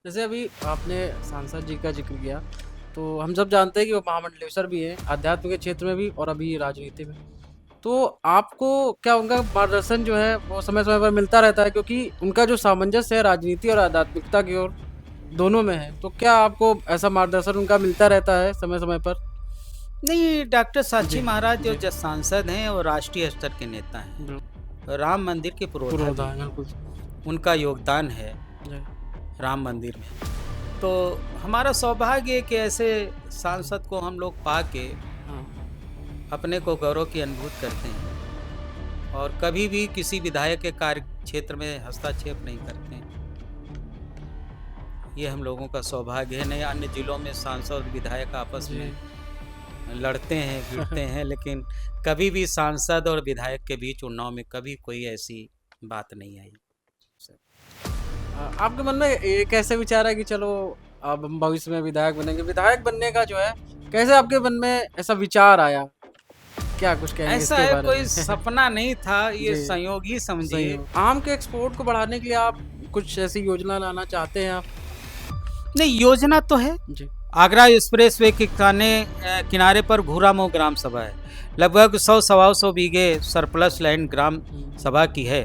जैसे अभी आपने सांसद जी का जिक्र किया, तो हम सब जानते हैं कि वो महामंडलेश्वर भी हैं, आध्यात्म के क्षेत्र में भी और अभी राजनीति में। तो आपको क्या उनका मार्गदर्शन जो है वो समय-समय पर मिलता रहता है, क्योंकि उनका जो सामंजस्य है राजनीति और आध्यात्मिकता की ओर दोनों में है। तो क्या आपको ऐसा मार्गदर्शन उनका मिलता रहता है समय-समय पर? नहीं, डॉक्टर साक्षी जी, महाराज जो जी। सांसद हैं वो राष्ट्रीय स्तर के नेता बिल हैं। राम मंदिर के पुरोधा भी पुरोधा है, हैं। बिल्कुल। उनका योगदान है जी। राम मंदिर में। तो हमारा सौभाग्य है कि ऐसे सांसद को हम लोग पा के हाँ। अपने को गौरव की अनुभूति करते हैं और कभी भी किसी विधायक के कार्य क्षेत्र में हस्तक्षेप नहीं करते हैं। ये हम लोगों का सौभाग्य है। नहीं, अन्य जिलों में सांसद और विधायक आपस जी। में लड़ते हैं, भिड़ते हैं, लेकिन कभी भी सांसद और विधायक के बीच उन्नाव में कभी कोई ऐसी बात नहीं आई। आपके मन में ये कैसे विचार है कि चलो अब हम भविष्य में विधायक बनेंगे? विधायक बनने का जो है कैसे आपके मन में ऐसा विचार आया? क्या कुछ कहेंगे ऐसा इसके है, बारे कोई में? सपना नहीं था, ये जी, संयोग ही सही समझिए। हो। आम के एक्सपोर्ट को बढ़ाने के लिए आप कुछ ऐसी योजना लाना चाहते हैं आप? नहीं, योजना तो है। जी। आगरा एक्सप्रेसवे के किनारे पर घूरामऊ ग्राम सभा है। लगभग 100 सवा 100 बीघे सरप्लस लैंड ग्राम हुँ, सभा की है।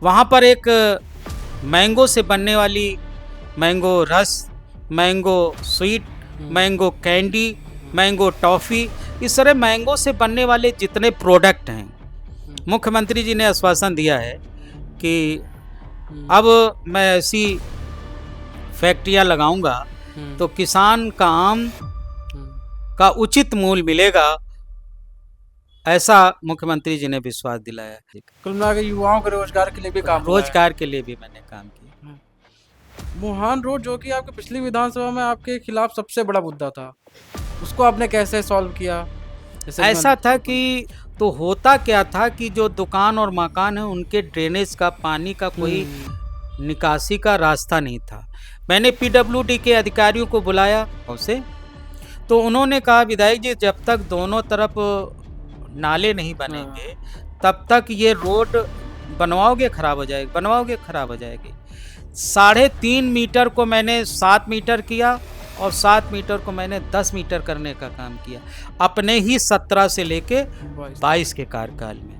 वहाँ पर एक मैंगो से बनने वाली मैंगो रस, मैंगो स्वीट, हुँ, मैंगो कैंडी, हुँ, मैंगो टॉफ़ी, इस तरह मैंगो से बनने वाले जितने प्रोडक्ट हैं, हुँ, मुख्यमंत्री जी ने आश्वासन दिया है कि हुँ, अब मैं ऐसी फैक्ट्रियाँ लगाऊंगा हुँ, तो किसान का आम हुँ। का उचित मूल्य मिलेगा, ऐसा मुख्यमंत्री जी ने विश्वास दिलाया है। कुल मिला के युवाओं के रोजगार के लिए भी काम हुआ है। रोजगार के लिए भी मैंने काम किया। हाँ। मुहान रोड जो कि आपकी पिछली विधानसभा में आपके खिलाफ सबसे बड़ा मुद्दा था, उसको आपने कैसे सॉल्व किया? जैसे कि ऐसा था बिल्कुल। कि तो होता क्या था कि जो दुकान और मकान है उनके ड्रेनेज का पानी का कोई हुँ, निकासी का रास्ता नहीं था। मैंने पीडब्ल्यूडी के अधिकारियों को बुलाया उसे, तो उन्होंने कहा विधायक जी जब तक दोनों तरफ नाले नहीं हाँ। बनेंगे तब तक ये रोड बनवाओगे खराब हो जाएगी, बनवाओगे खराब हो जाएगी। 3.5 मीटर को मैंने 7 मीटर किया और 7 मीटर को मैंने 10 मीटर करने का काम किया अपने ही 17 से लेके 22 तक। 22 के कार्यकाल में।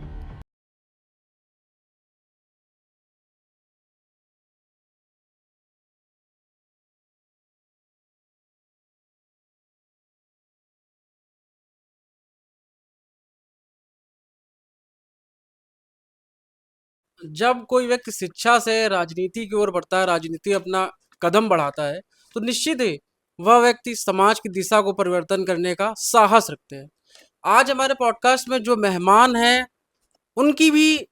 जब कोई व्यक्ति शिक्षा से राजनीति की ओर बढ़ता है, राजनीति अपना कदम बढ़ाता है, तो निश्चित ही वह व्यक्ति समाज की दिशा को परिवर्तन करने का साहस रखते हैं। आज हमारे पॉडकास्ट में जो मेहमान हैं, उनकी भी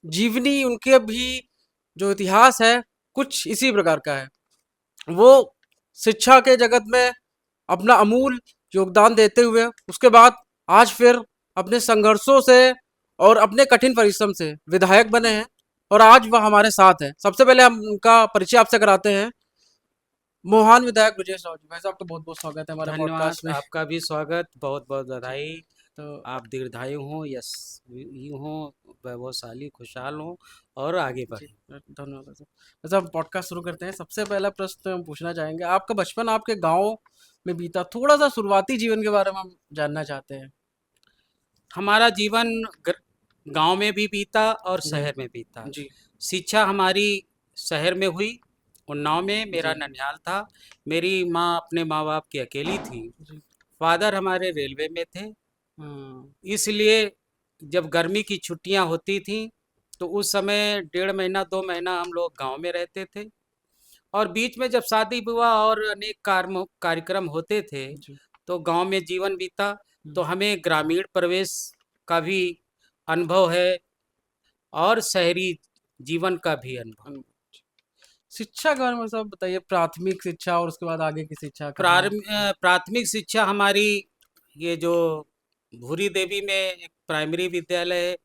जीवनी, उनके भी जो इतिहास है, कुछ इसी प्रकार का है। वो शिक्षा के जगत में अपना अमूल योगदान देते हुए उसके बाद आज फिर अपने संघर्षों से और अपने कठिन परिश्रम से विधायक बने हैं और आज वह हमारे साथ हैं। सबसे पहले हम उनका परिचय आपसे कराते हैं। मोहान विधायक ब्रजेश राव जी, भाई साहब, आपका बहुत-बहुत स्वागत है हमारे धन्यवाद, पॉडकास्ट में। आपका भी स्वागत, बहुत बहुत जी, बधाई। तो आप दीर्घायु हों, यश यू हों, वैभवशाली खुशहाल हों और आगे जी, बढ़ें। धन्यवाद सर। वैसे हम पॉडकास्ट शुरू करते हैं। सबसे पहला प्रश्न हम पूछना चाहेंगे, आपका बचपन आपके गाँव में बीता, थोड़ा-सा शुरुआती जीवन के बारे में हम जानना चाहते हैं। हमारा जीवन गांव में भी बीता और जी, शहर में बीता। जी, शिक्षा हमारी शहर में हुई। उन्नाव में मेरा जी, ननिहाल था। मेरी माँ अपने माँ बाप की अकेली थी। जी। फादर हमारे रेलवे में थे। हुँ, इसलिए जब गर्मी की छुट्टियां होती थी तो उस समय 1.5 महीना 2 महीना हम लोग गांव में रहते थे। और बीच में जब शादी विवाह और अनेक कार्यक्रम होते थे जी, तो गांव में जीवन बीता। हुँ, तो हमें ग्रामीण प्रवेश का भी अनुभव है और शहरी जीवन का भी अनुभव। अन शिक्षा के बारे में सब बताइए, प्राथमिक शिक्षा और उसके बाद आगे की शिक्षा कहाँ? प्राथमिक शिक्षा हमारी ये जो भूरी देवी में एक प्राइमरी विद्यालय है,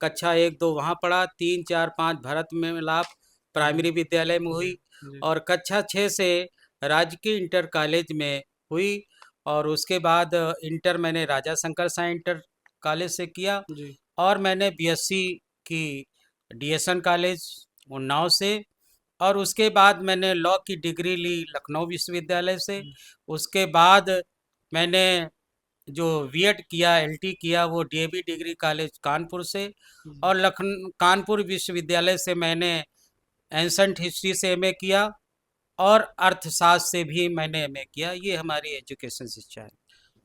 कक्षा 1 2 वहाँ पढ़ा। 3 4 5 भरत में मिलाप हुँ, प्राइमरी विद्यालय में हुई। जी, और कक्षा 6 से राजकीय इंटर कॉलेज में हुई। और उसके बाद इंटर मैंने राजा शंकर साई इंटर कॉलेज से किया। जी, और मैंने बीएससी की डीएसएन कॉलेज उन्नाव से। और उसके बाद मैंने लॉ की डिग्री ली लखनऊ विश्वविद्यालय से। जी, उसके बाद मैंने जो बीएड किया, एलटी किया, वो डीएवी डिग्री कॉलेज कानपुर से। जी। और कानपुर विश्वविद्यालय से मैंने एंशंट हिस्ट्री से एमए किया, और अर्थशास्त्र से भी मैंने एमए किया। ये हमारी एजुकेशन शिक्षा है।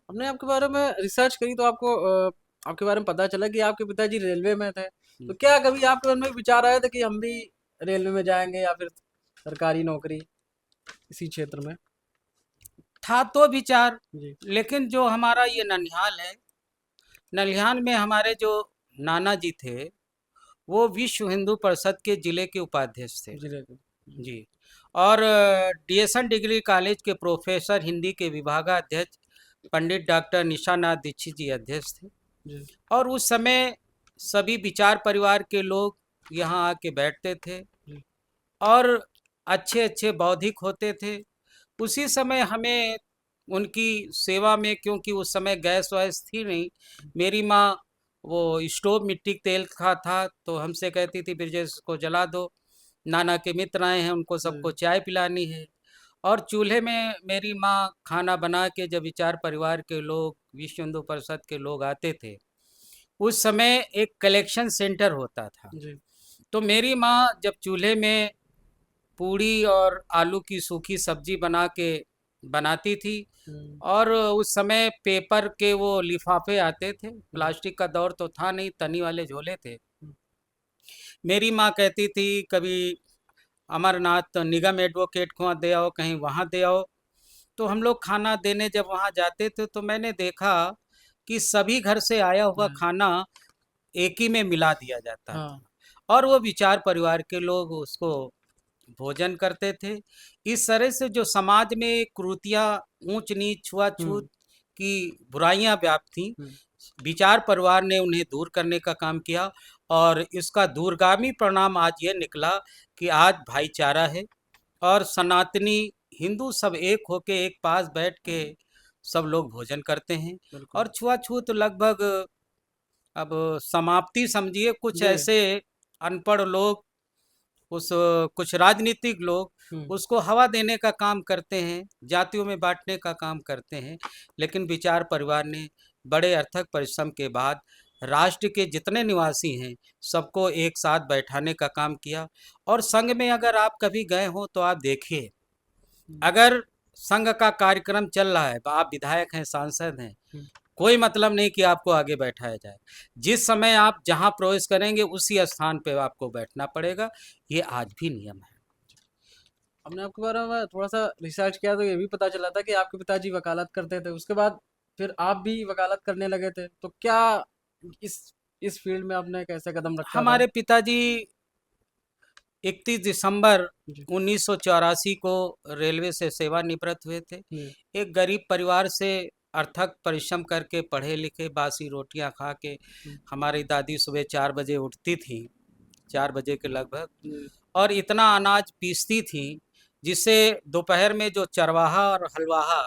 हमने आपके बारे में रिसर्च करी तो आपको आपके बारे में पता चला कि आपके पिताजी रेलवे में थे। तो क्या कभी आपके मन में विचार आया था कि हम भी रेलवे में जाएंगे या फिर सरकारी नौकरी इसी क्षेत्र में? था तो विचार, जी, लेकिन जो हमारा ये ननिहाल है, ननिहाल में हमारे जो नाना जी थे, वो विश्व हिंदू परिषद के जिले के उपाध्यक्ष थे। जी, रहते। जी, जी। और डीएसएन डिग्री कॉलेज के प्रोफेसर, हिंदी के विभागाध्यक्ष पंडित डॉक्टर निशानाथ दीक्षित जी अध्यक्ष थे। जी, और उस समय सभी विचार परिवार के लोग यहाँ आके बैठते थे, जी, और अच्छे अच्छे बौद्धिक होते थे। उसी समय हमें उनकी सेवा में, क्योंकि उस समय गैस वैस थी नहीं, मेरी माँ वो स्टोव मिट्टी के तेल का था, तो हमसे कहती थी ब्रिजेश को जला दो, नाना के मित्र आए हैं, उनको सबको जी, चाय पिलानी है। और चूल्हे में मेरी माँ खाना बना के, जब विचार परिवार के लोग, विश्व हिंदू परिषद के लोग आते थे, उस समय एक कलेक्शन सेंटर होता था। जी, तो मेरी माँ जब चूल्हे में पूड़ी और आलू की सूखी सब्जी बना के बनाती थी, हम्म, और उस समय पेपर के वो लिफाफे आते थे, जी, प्लास्टिक का दौर तो था नहीं, तनी वाले झोले थे। हम्म, मेरी माँ कहती थी कभी अमरनाथ निगम एडवोकेट को वहाँ दे आओ, कहीं वहाँ दे आओ। तो हम लोग खाना देने जब वहाँ जाते थे, तो मैंने देखा कि सभी घर से आया हुआ जी, खाना एक ही में मिला दिया जाता हाँ, था, और वो विचार परिवार के लोग उसको भोजन करते थे। इस तरह से जो समाज में कुरीतियाँ, ऊंच नीच, छुआछूत हम्म, की बुराइयां व्याप्त थी, हम्म, विचार परिवार ने उन्हें दूर करने का काम किया। और इसका दूरगामी परिणाम आज ये निकला कि आज भाईचारा है, और सनातनी हिंदू सब एक होके एक पास बैठ के सब लोग भोजन करते हैं। बिल्कुल। और छुआछूत लगभग अब समाप्ति समझिए। कुछ जी, ऐसे अनपढ़ लोग, उस कुछ राजनीतिक लोग हम्म, उसको हवा देने का काम करते हैं, जातियों में बांटने का काम करते हैं। लेकिन विचार परिवार ने बड़े अथक परिश्रम के बाद राष्ट्र के जितने निवासी हैं, सबको एक साथ बैठाने का काम किया। और संघ में अगर आप कभी गए हो तो आप देखिए, हम्म, अगर संघ का कार्यक्रम चल रहा है, आप विधायक हैं, सांसद हैं, हम्म। कोई मतलब नहीं कि आपको आगे बैठाया जाए। जिस समय आप जहां प्रवेश करेंगे, उसी स्थान पे आपको बैठना पड़ेगा। ये आज भी नियम है। हमने आपके बारे में थोड़ा सा रिसर्च किया तो ये भी पता चला था कि आपके पिताजी वकालत करते थे, उसके बाद फिर आप भी वकालत करने लगे थे। तो क्या इस इस फील्ड में आपने कैसे कदम रखा था? हमारे पिताजी 31 दिसंबर जी, 1984 को रेलवे से सेवानिवृत्त हुए थे। जी, एक गरीब परिवार से अथक परिश्रम करके पढ़े लिखे, बासी रोटियां खा के हम्म, हमारी दादी सुबह 4 बजे उठती थी, 4 बजे के लगभग, जी, और इतना अनाज पीसती थी जिसे दोपहर में जो चरवाहा और हलवाहा,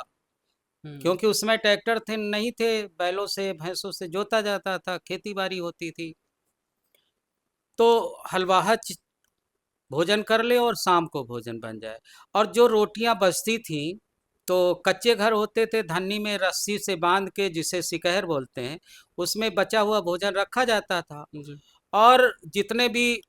हम्म, क्योंकि उसमें ट्रैक्टर थे नहीं थे, बैलों से भैंसों से जोता जाता था, खेती बाड़ी होती थी, तो हलवाहा भोजन कर ले और शाम को भोजन बन जाए। और जो रोटियां बचती थी, तो कच्चे घर होते थे, धन्नी में रस्सी से बांध के, जिसे सिकहर बोलते हैं, उसमें बचा हुआ भोजन रखा जाता था। जी, और जितने भी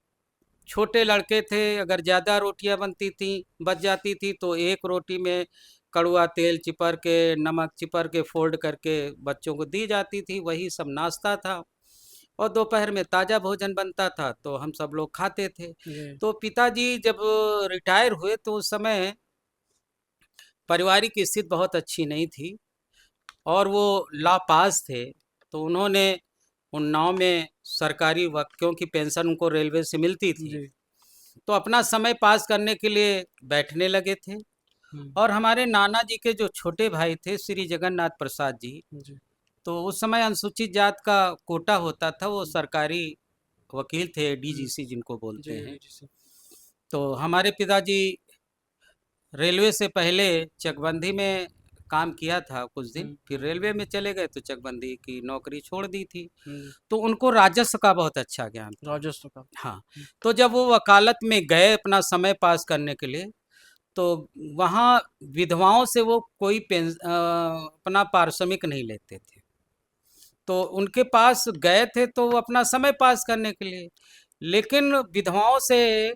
छोटे लड़के थे, अगर ज़्यादा रोटियां बनती थी, बच जाती थी, तो एक रोटी में कड़वा तेल चिपर के, नमक चिपर के फोल्ड करके बच्चों को दी जाती थी। वही सब नाश्ता था, और दोपहर में ताज़ा भोजन बनता था, तो हम सब लोग खाते थे। जी, तो पिताजी जब रिटायर हुए, तो उस समय पारिवारिक स्थिति बहुत अच्छी नहीं थी, और वो लॉ पास थे। तो उन्होंने उन्नाव में सरकारी वक्त, क्योंकि पेंशन उनको रेलवे से मिलती थी, जी, तो अपना समय पास करने के लिए बैठने लगे थे। हम्म, और हमारे नाना जी के जो छोटे भाई थे, श्री जगन्नाथ प्रसाद जी, जी, तो उस समय अनुसूचित जात का कोटा होता था, वो हम्म, सरकारी वकील थे, हम्म, डीजीसी जिनको बोलते जी, हैं। जी, जी, तो हमारे पिताजी रेलवे से पहले चकबंदी में काम किया था कुछ दिन, हम्म, फिर रेलवे में चले गए तो चकबंदी की नौकरी छोड़ दी थी। हम्म, तो उनको राजस्व का बहुत अच्छा ज्ञान था। राजस्व का। हाँ, तो जब वो वकालत में गए अपना समय पास करने के लिए, तो वहाँ विधवाओं से वो कोई अपना पारिश्रमिक नहीं लेते थे। तो उनके पास गए थे तो वो अपना समय पास करने के लिए, लेकिन विधवाओं से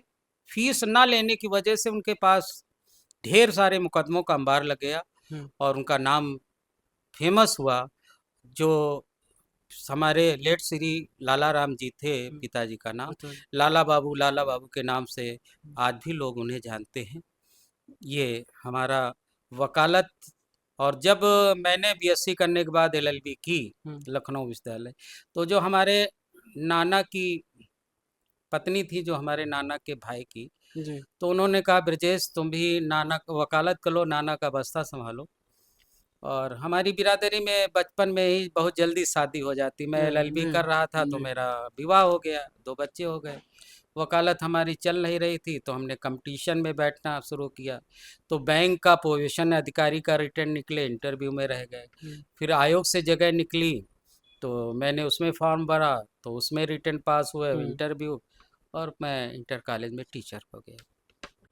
फीस ना लेने की वजह से उनके पास ढेर सारे मुकदमों का अंबार लग गया हम्म, और उनका नाम फेमस हुआ। जो हमारे लेट श्री लाला राम जी थे, हम्म, पिताजी का नाम अच्छा, लाला बाबू के नाम से आज भी लोग उन्हें जानते हैं। ये हमारा वकालत। और जब मैंने बीएससी करने के बाद एलएलबी की हम्म, लखनऊ विश्वविद्यालय, तो जो हमारे नाना की पत्नी थी, जो हमारे नाना के भाई की, जी, तो उन्होंने कहा ब्रजेश तुम भी नाना वकालत कर लो, नाना का बस्ता संभालो। और हमारी बिरादरी में बचपन में ही बहुत जल्दी शादी हो जाती। मैं एलएलबी जी, कर रहा था तो जी, मेरा विवाह हो गया, 2 बच्चे हो गए। वकालत हमारी चल नहीं रही थी तो हमने कंपटीशन में बैठना शुरू किया। तो बैंक का पोजीशन अधिकारी का रिटर्न निकले, इंटरव्यू में रह गए। हम्म, फिर आयोग से जगह निकली तो मैंने उसमें फॉर्म भरा, तो उसमें रिटर्न पास हुए, हम्म। इंटरव्यू, और मैं इंटर कॉलेज में टीचर हो गया।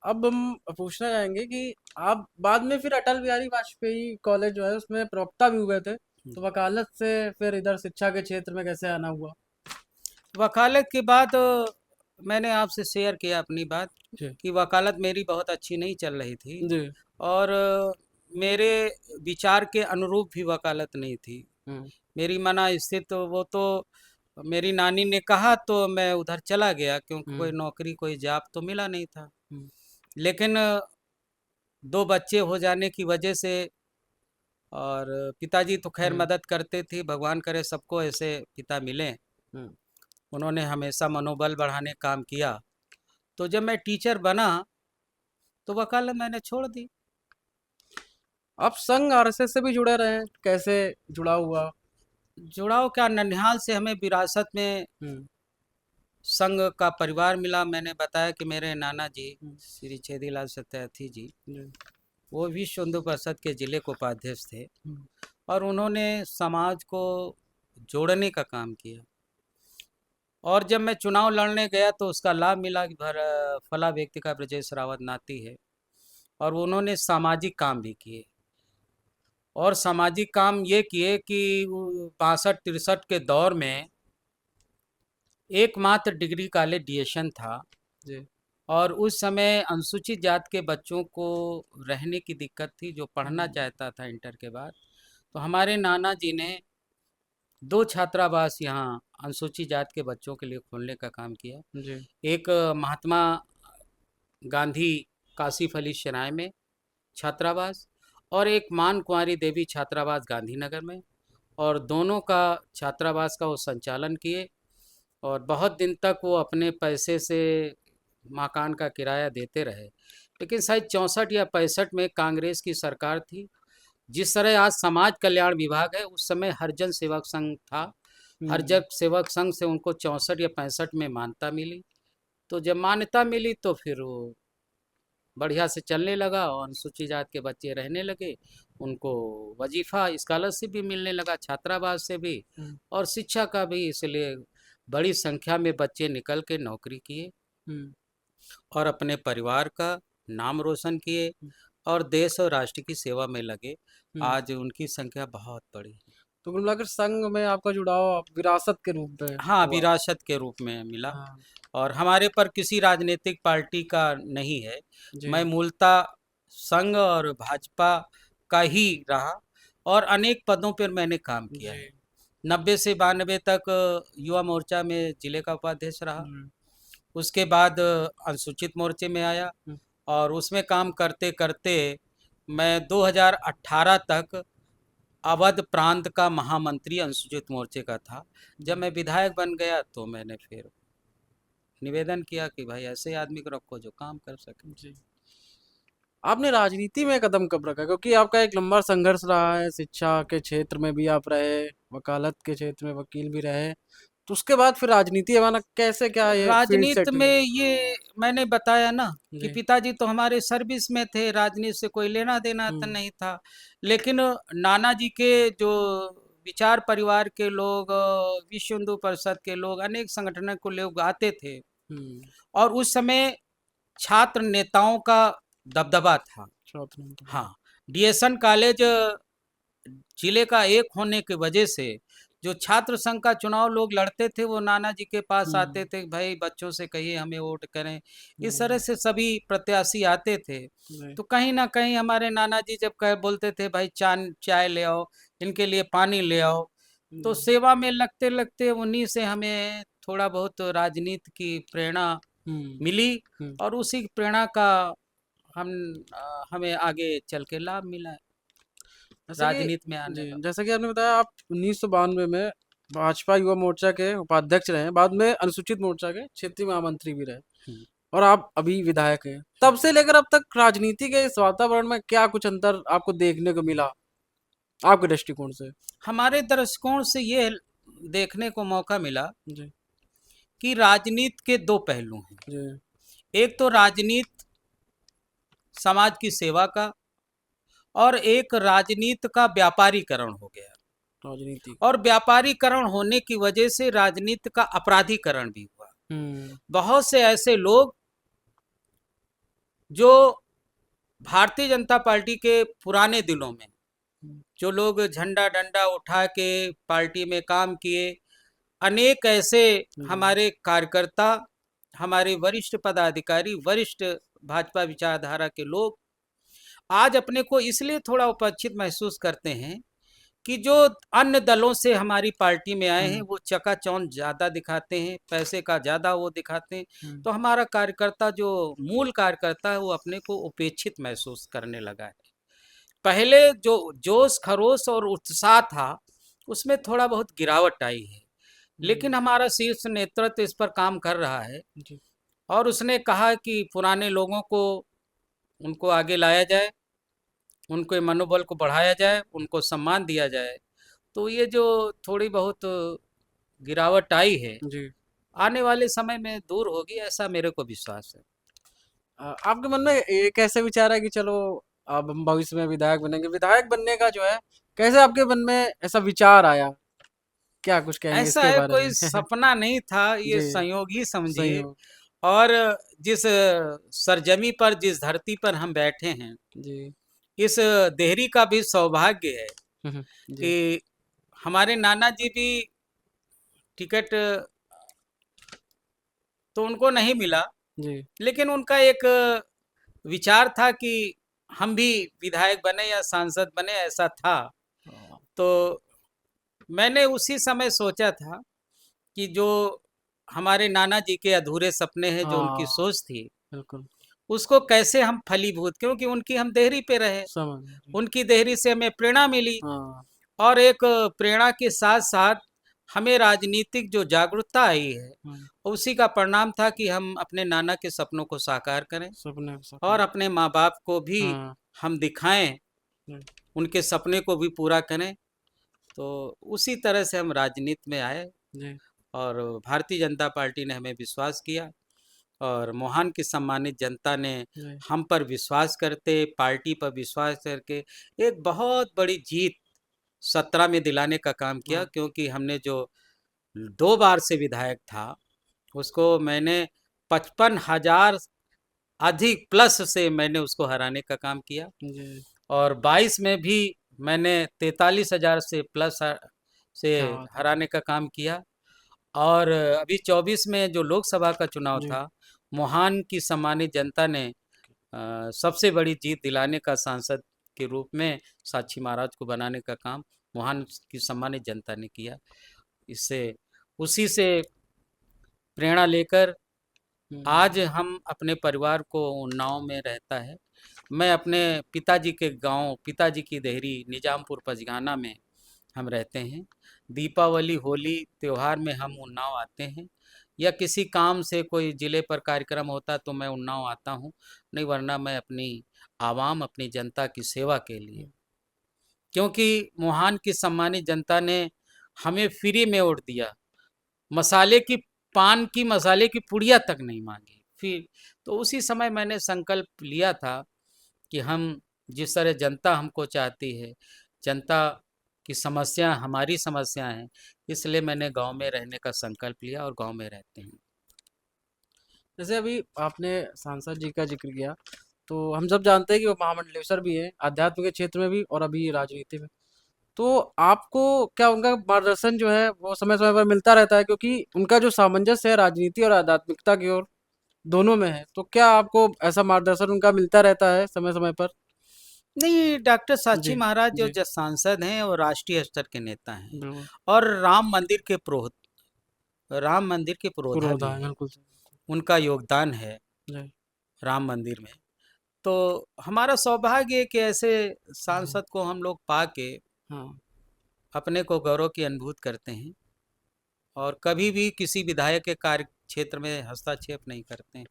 अब हम पूछना चाहेंगे कि आप बाद में फिर अटल बिहारी वाजपेयी कॉलेज जो है उसमें प्रवक्ता भी हुए थे, तो वकालत से फिर इधर शिक्षा के क्षेत्र में कैसे आना हुआ? वकालत के बाद मैंने आपसे शेयर किया अपनी बात जी, कि वकालत मेरी बहुत अच्छी नहीं चल रही थी जी, और मेरे विचार के अनुरूप भी वकालत नहीं थी। हम्म, मेरी मना स्थित तो वो तो मेरी नानी ने कहा तो मैं उधर चला गया, क्योंकि कोई हम्म, नौकरी कोई जॉब तो मिला नहीं था। हम्म, लेकिन 2 बच्चे हो जाने की वजह से, और पिताजी तो खैर हम्म, मदद करते थे, भगवान करे सबको ऐसे पिता मिलें। हम्म। उन्होंने हमेशा मनोबल बढ़ाने का काम किया। तो जब मैं टीचर बना तो वकालत मैंने छोड़ दी। आप संघ आरएसएस से भी जुड़े रहे हैं, कैसे जुड़ा हुआ? जुड़ाव क्या, ननिहाल से हमें विरासत में हम्म, संघ का परिवार मिला। मैंने बताया कि मेरे नाना जी हम्म, श्री छेदीलाल सत्यार्थी जी, जी, वो विश्व हिंदू परिषद के जिले को उपाध्यक्ष थे हम्म, और उन्होंने समाज को जोड़ने का काम किया। और जब मैं चुनाव लड़ने गया तो उसका लाभ मिला कि फला व्यक्ति का ब्रजेश रावत नाती है, और उन्होंने सामाजिक काम भी किए। और सामाजिक काम ये किए कि 62-63 के दौर में एकमात्र डिग्री कॉलेज डीएशन था, जी, और उस समय अनुसूचित जात के बच्चों को रहने की दिक्कत थी, जो पढ़ना हम्म, चाहता था इंटर के बाद। तो हमारे नाना जी ने 2 छात्रावास यहाँ अनुसूचित जात के बच्चों के लिए खोलने का काम किया। जी, एक महात्मा गांधी काशिफ अली शराय में छात्रावास, और एक मान कुंवारी देवी छात्रावास गांधीनगर में। और दोनों का छात्रावास का वो संचालन किए, और बहुत दिन तक वो अपने पैसे से मकान का किराया देते रहे। लेकिन शायद 64 या 65 में कांग्रेस की सरकार थी। जिस तरह आज समाज कल्याण विभाग है, उस समय हरिजन सेवक संघ था। हम्म, हरिजन सेवक संघ से उनको 64 या 65 में मान्यता मिली। तो जब मान्यता मिली तो फिर वो बढ़िया से चलने लगा और अनुसूचित जात के बच्चे रहने लगे। उनको वजीफा स्कॉलरशिप भी मिलने लगा, छात्रावास से भी हम्म, और शिक्षा का भी। इसलिए बड़ी संख्या में बच्चे निकल के नौकरी किए हम्म, और अपने परिवार का नाम रोशन किए और देश और राष्ट्र की सेवा में लगे। हम्म। आज उनकी संख्या बहुत बड़ी है। तो कुल मिलाकर संघ में आपका जुड़ाव विरासत के रूप में हाँ, हुआ। विरासत के रूप में मिला। हाँ, और हमारे पर किसी राजनीतिक पार्टी का नहीं है। जी, मैं मूलतः संघ और भाजपा का ही रहा, और अनेक पदों पर मैंने काम किया है। जी, 90 से 92 तक युवा मोर्चा में जिले का उपाध्यक्ष रहा। जी, उसके बाद अनुसूचित मोर्चे में आया, हम्म, और उसमें काम करते करते मैं 2018 तक अवध प्रांत का महामंत्री अनुसूचित मोर्चे का था। जब जी, मैं विधायक बन गया तो मैंने फिर निवेदन किया कि भाई ऐसे आदमी को रखो जो काम कर सके। जी। आपने राजनीति में कदम कब रखा? क्योंकि आपका एक लंबा संघर्ष रहा है, शिक्षा के क्षेत्र में भी आप रहे, वकालत के क्षेत्र में वकील भी रहे। तो उसके बाद फिर राजनीति हमारा कैसे क्या ये फील्ड राजनीति सेट हुई? में ये मैंने बताया ना कि जी। पिताजी तो हमारे सर्विस में थे, राजनीति से कोई लेना देना तो हुँ, नहीं था। लेकिन नाना जी के जो विचार परिवार के लोग, विश्व हिंदू परिषद के लोग, अनेक संगठनों को लोग आते थे, हुँ। और उस समय छात्र नेताओं का दबदबा था। चौथ नंबर पे। हाँ, डीएसएन कॉलेज जिले का एक होने की वजह से जो छात्र संघ का चुनाव लोग लड़ते थे, वो नाना जी के पास आते हुँ, थे, भाई बच्चों से कहिए हमें वोट करें। इस तरह हुँ, से सभी प्रत्याशी आते थे। जी। तो कहीं ना कहीं हमारे नाना जी जब कह बोलते थे भाई चाय चाय ले आओ, इनके लिए पानी ले आओ, तो हुँ, सेवा में लगते लगते उन्हीं से हमें थोड़ा बहुत राजनीति की प्रेरणा हुँ, मिली, हुँ। और उसी प्रेरणा का हम हमें आगे चल के लाभ मिला है जैसे कि राजनीति में आने का। जैसा कि आपने बताया आप 1992 में भाजपा युवा मोर्चा के उपाध्यक्ष रहे, बाद में अनुसूचित मोर्चा के क्षेत्रीय महामंत्री भी रहे हम्म। और आप अभी विधायक हैं। तब से लेकर अब तक राजनीति के इस वातावरण में क्या कुछ अंतर आपको देखने को मिला, आपके दृष्टिकोण से? हमारे दृष्टिकोण से ये देखने को मौका मिला जी, कि राजनीति के दो पहलू हैं। जी, एक तो राजनीति समाज की सेवा का, और एक राजनीति का व्यापारीकरण हो गया। राजनीति। और व्यापारीकरण होने की वजह से राजनीति का अपराधीकरण भी हुआ। हुँ, बहुत से ऐसे लोग जो भारतीय जनता पार्टी के पुराने दिनों में, हुँ, जो लोग झंडा डंडा उठा के पार्टी में काम किए, अनेक ऐसे जी, हमारे कार्यकर्ता, हमारे वरिष्ठ पदाधिकारी, वरिष्ठ भाजपा विचारधारा के लोग आज अपने को इसलिए थोड़ा उपेक्षित महसूस करते हैं कि जो अन्य दलों से हमारी पार्टी में आए हैं हुँ, वो चकाचौंध ज़्यादा दिखाते हैं, पैसे का ज़्यादा वो दिखाते हैं। हुँ, तो हमारा कार्यकर्ता जो मूल कार्यकर्ता है वो अपने को उपेक्षित महसूस करने लगा है। पहले जो जोश खरोश और उत्साह था उसमें थोड़ा बहुत गिरावट आई है, हुँ, लेकिन हमारा शीर्ष नेतृत्व इस पर काम कर रहा है, जी, और उसने कहा कि पुराने लोगों को उनको आगे लाया जाए, उनके मनोबल को बढ़ाया जाए, उनको सम्मान दिया जाए। तो ये जो थोड़ी बहुत गिरावट आई है, जी। आने वाले समय में दूर होगी, ऐसा मेरे को विश्वास है। आपके मन में ये कैसे विचार है कि चलो अब हम भविष्य में विधायक बनेंगे? विधायक बनने का जो है, कैसे आपके मन में ऐसा विचार आया? क्या कुछ कहेंगे ऐसा इसके है, बारे कोई में? सपना नहीं था, ये जी, संयोग ही समझिए। संयोग। और जिस सरजमी पर, जिस धरती पर हम बैठे हैं, जी। इस देहरी का भी सौभाग्य है हुँ, हुँ। जी, कि हमारे नाना जी भी टिकट तो उनको नहीं मिला, जी। लेकिन उनका एक विचार था कि हम भी विधायक बने या सांसद बने, ऐसा था। हाँ, तो मैंने उसी समय सोचा था कि जो हमारे नाना जी के अधूरे सपने हैं, जो उनकी हाँ, सोच थी, बिल्कुल, उसको कैसे हम फलीभूत, क्योंकि उनकी हम देहरी पे रहे, समझ गया जी। उनकी देहरी से हमें प्रेरणा मिली। हाँ, और एक प्रेरणा के साथ साथ हमें राजनीतिक जो जागरूकता आई है, हुँ, उसी का परिणाम था कि हम अपने नाना के सपनों को साकार करें, सपने और सपने अपने माँ बाप को भी हाँ, हम दिखाएं, जी, उनके सपने को भी पूरा करें। तो उसी तरह से हम राजनीति में आए, जी, और भारतीय जनता पार्टी ने हमें विश्वास किया, और मोहान की सम्मानित जनता ने जी, हम पर विश्वास करते, पार्टी पर विश्वास करके एक बहुत बड़ी जीत 17 में दिलाने का काम किया। हाँ, क्योंकि हमने जो 2 बार से विधायक था, उसको मैंने 55,000 अधिक प्लस से मैंने उसको हराने का काम किया, जी, और 22 में भी मैंने 43,000 से प्लस से क्या बात है। हराने का काम किया। और अभी 24 में जो लोकसभा का चुनाव जी, था, मोहान की सम्मानित जनता ने सबसे बड़ी जीत दिलाने का, सांसद के रूप में साक्षी महाराज को बनाने का काम मोहान की सम्मानित जनता ने किया। इससे, उसी से प्रेरणा लेकर हुँ, आज हम अपने परिवार को उन्नाव में रहता है। मैं अपने पिताजी के गांव, पिताजी की देहरी निजामपुर पचगाना में हम रहते हैं। दीपावली, होली त्योहार में हम उन्नाव आते हैं, या किसी काम से कोई ज़िले पर कार्यक्रम होता तो मैं उन्नाव आता हूँ, नहीं वरना मैं अपनी आवाम, अपनी जनता की सेवा के लिए, क्योंकि मुहान की सम्मानित जनता ने हमें फ्री में वोट दिया। मसाले की पान की मसाले की पुड़िया तक नहीं मांगी। फिर तो उसी समय मैंने संकल्प लिया था कि हम जिस तरह जनता हमको चाहती है, जनता की समस्या हमारी समस्या है, इसलिए मैंने गांव में रहने का संकल्प लिया और गांव में रहते हैं। जैसे अभी आपने सांसद जी का जिक्र किया, तो हम सब जानते हैं कि वो महामंडलेश्वर भी हैं आध्यात्म के क्षेत्र में भी और अभी राजनीति में। तो आपको क्या उनका मार्गदर्शन जो है वो समय समय पर मिलता रहता है, क्योंकि उनका जो सामंजस्य है राजनीति और आध्यात्मिकता की ओर दोनों में है, तो क्या आपको ऐसा मार्गदर्शन उनका मिलता रहता है समय समय पर? नहीं, डॉक्टर साची जी। महाराज जो जी। सांसद हैं और राष्ट्रीय स्तर के नेता हैं, बिल्कुल। और राम मंदिर के पुरोधा भी पुरोधा है, हैं। बिल्कुल सही। उनका योगदान है जी। राम मंदिर में। तो हमारा सौभाग्य है कि ऐसे जी। सांसद को हम लोग पा के हाँ। अपने को गौरव की अनुभूति करते हैं, और कभी भी किसी विधायक के कार्य क्षेत्र में हस्तक्षेप नहीं करते हैं।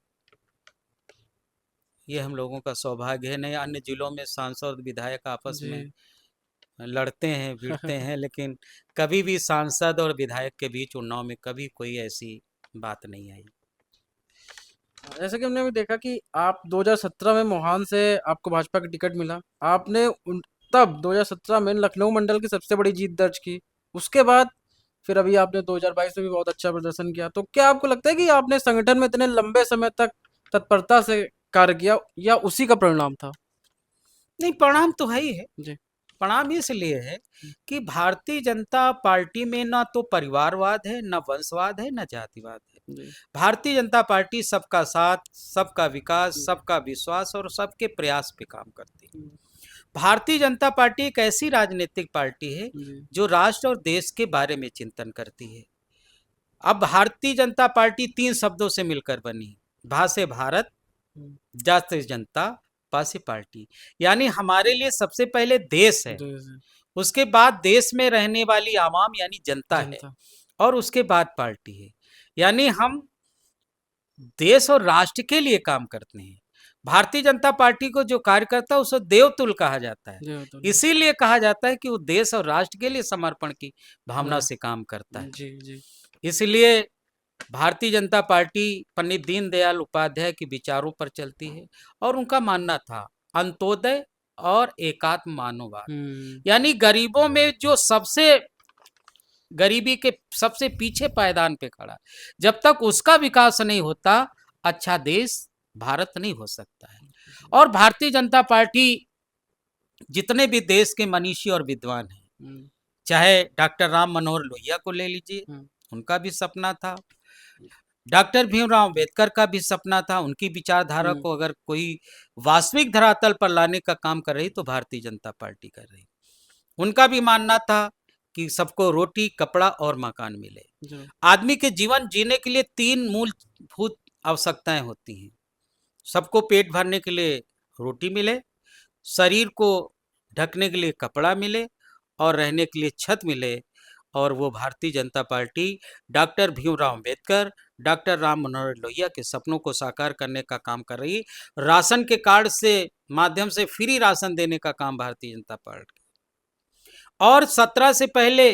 ये हम लोगों का सौभाग्य है। नहीं, अन्य जिलों में सांसद और विधायक आपस में जी। लड़ते हैं भिड़ते हैं, लेकिन कभी भी सांसद और विधायक के बीच उन्नाव में कभी कोई ऐसी बात नहीं आई। जैसे कि हमने भी देखा कि आप 2017 में मोहान से आपको भाजपा की टिकट मिला। आपने तब 2017 में लखनऊ मंडल की सबसे बड़ी जीत दर्ज की। उसके बाद फिर अभी आपने 2022 में भी बहुत अच्छा प्रदर्शन किया। तो क्या आपको लगता है कि आपने संगठन में इतने लंबे समय तक तत्परता से कार्य किया, या उसी का परिणाम था? नहीं, परिणाम तो है ही है। जी। परिणाम इसलिए है कि भारतीय जनता पार्टी में ना तो परिवारवाद है, ना वंशवाद है, ना जातिवाद है। जी। भारतीय जनता पार्टी सबका साथ, सबका विकास, सबका विश्वास और सबके प्रयास पे काम करती है। जी। भारतीय जनता पार्टी एक ऐसी राजनीतिक पार्टी है जी। जो राष्ट्र और देश के बारे में चिंतन करती है। अब भारतीय जनता पार्टी तीन शब्दों से मिलकर बनी: भा से भारत, हम्म। जा से जनता, पा से पार्टी। यानी हमारे लिए सबसे पहले देश है, जी। जी। उसके बाद देश में रहने वाली आवाम यानी जनता है, जनता। और उसके बाद पार्टी है। यानी हम देश और राष्ट्र के लिए काम करते हैं। भारतीय जनता पार्टी को जो कार्य करता है उसे देवतुल्य कहा जाता है। जी होता इसीलिए कहा जाता है कि वो देश और राष्ट्र के लिए समर्पण की भावना है। से काम करता है। जी। जी। इसलिए भारतीय जनता पार्टी पंडित दीनदयाल उपाध्याय के विचारों पर चलती है, और उनका मानना था अंत्योदय और एकात्म मानववाद। हम्म। यानी गरीबों में जो सबसे गरीबी के सबसे पीछे पायदान पे खड़ा, जब तक उसका विकास नहीं होता, अच्छा देश भारत नहीं हो सकता है। और भारतीय जनता पार्टी जितने भी देश के मनीषी और विद्वान हैं, हम्म। चाहे डॉक्टर राम मनोहर लोहिया को ले लीजिए, हम्म। उनका भी सपना था। डॉक्टर भीमराव अंबेडकर का भी सपना था। उनकी विचारधारा हम्म। को अगर कोई वास्तविक धरातल पर लाने का काम कर रही तो भारतीय जनता पार्टी कर रही। उनका भी मानना था कि सबको रोटी, कपड़ा और मकान मिले। जो। आदमी के जीवन जीने के लिए तीन मूलभूत आवश्यकताएं होती हैं: सबको पेट भरने के लिए रोटी मिले, शरीर को ढकने के लिए कपड़ा मिले, और रहने के लिए छत मिले। और वो Bharatiya Janata party doctor Bhimrao Ambedkar, doctor Ram Manohar Lohia के सपनों को साकार करने का काम कर रही। राशन के कार्ड से माध्यम से फ्री राशन देने का काम भारतीय जनता पार्टी। और 17 से पहले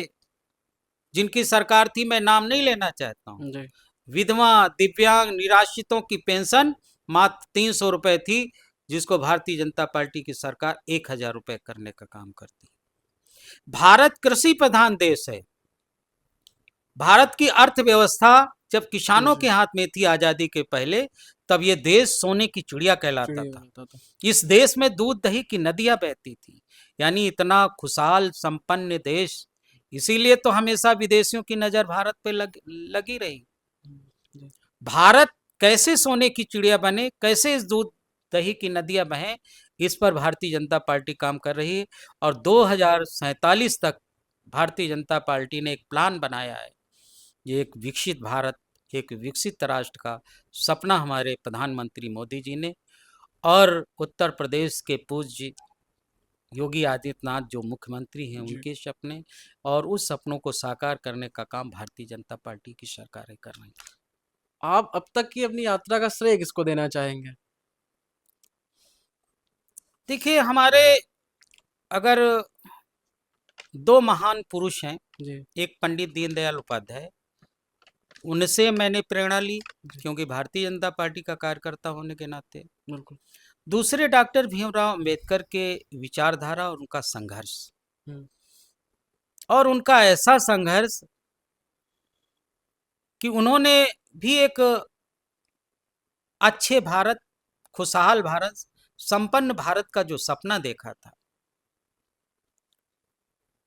जिनकी सरकार थी, मैं नाम नहीं लेना चाहता हूँ, जी। विधवा, दिव्यांग, निराश्रितों की पेंशन मात्र 300 रुपए थी, जिसको भारतीय जनता पार्टी की सरकार 1000 रुपए करने का काम करती। भारत कृषि प्रधान देश है। भारत की अर्थव्यवस्था जब जी। किसानों जी। के हाथ में थी आजादी के पहले, तब ये देश सोने की चिड़िया कहलाता चिड़िया था। होता था। इस देश में दूध दही की नदियां बहती थी। यानी इतना खुशहाल संपन्न देश। इसीलिए तो हमेशा विदेशियों की नजर भारत पे लगी रही। जी। भारत कैसे सोने की चिड़िया बने, कैसे इस दूध दही की नदियां बहें, इस पर भारतीय जनता पार्टी काम कर रही है। और 2047 तक भारतीय जनता पार्टी ने एक प्लान बनाया है। ये एक विकसित भारत, एक विकसित राष्ट्र का सपना हमारे प्रधानमंत्री मोदी जी ने, और उत्तर प्रदेश के पूज्य योगी आदित्यनाथ जो मुख्यमंत्री हैं, जी। उनके सपने, और उस सपनों को साकार करने का काम भारतीय जनता पार्टी की सरकारें कर रही हैं। आप अब तक की अपनी यात्रा का श्रेय किसको देना चाहेंगे? देखिए, हमारे अगर दो महान पुरुष हैं, जी। एक पंडित दीनदयाल उपाध्याय उनसे मैंने प्रेरणा ली, जी। क्योंकि भारतीय जनता पार्टी का कार्यकर्ता होने के नाते। बिल्कुल। दूसरे डॉक्टर भीमराव अंबेडकर के विचारधारा और उनका संघर्ष, हुँ, और उनका ऐसा संघर्ष कि उन्होंने भी एक अच्छे भारत, खुशहाल भारत, संपन्न भारत का जो सपना देखा था,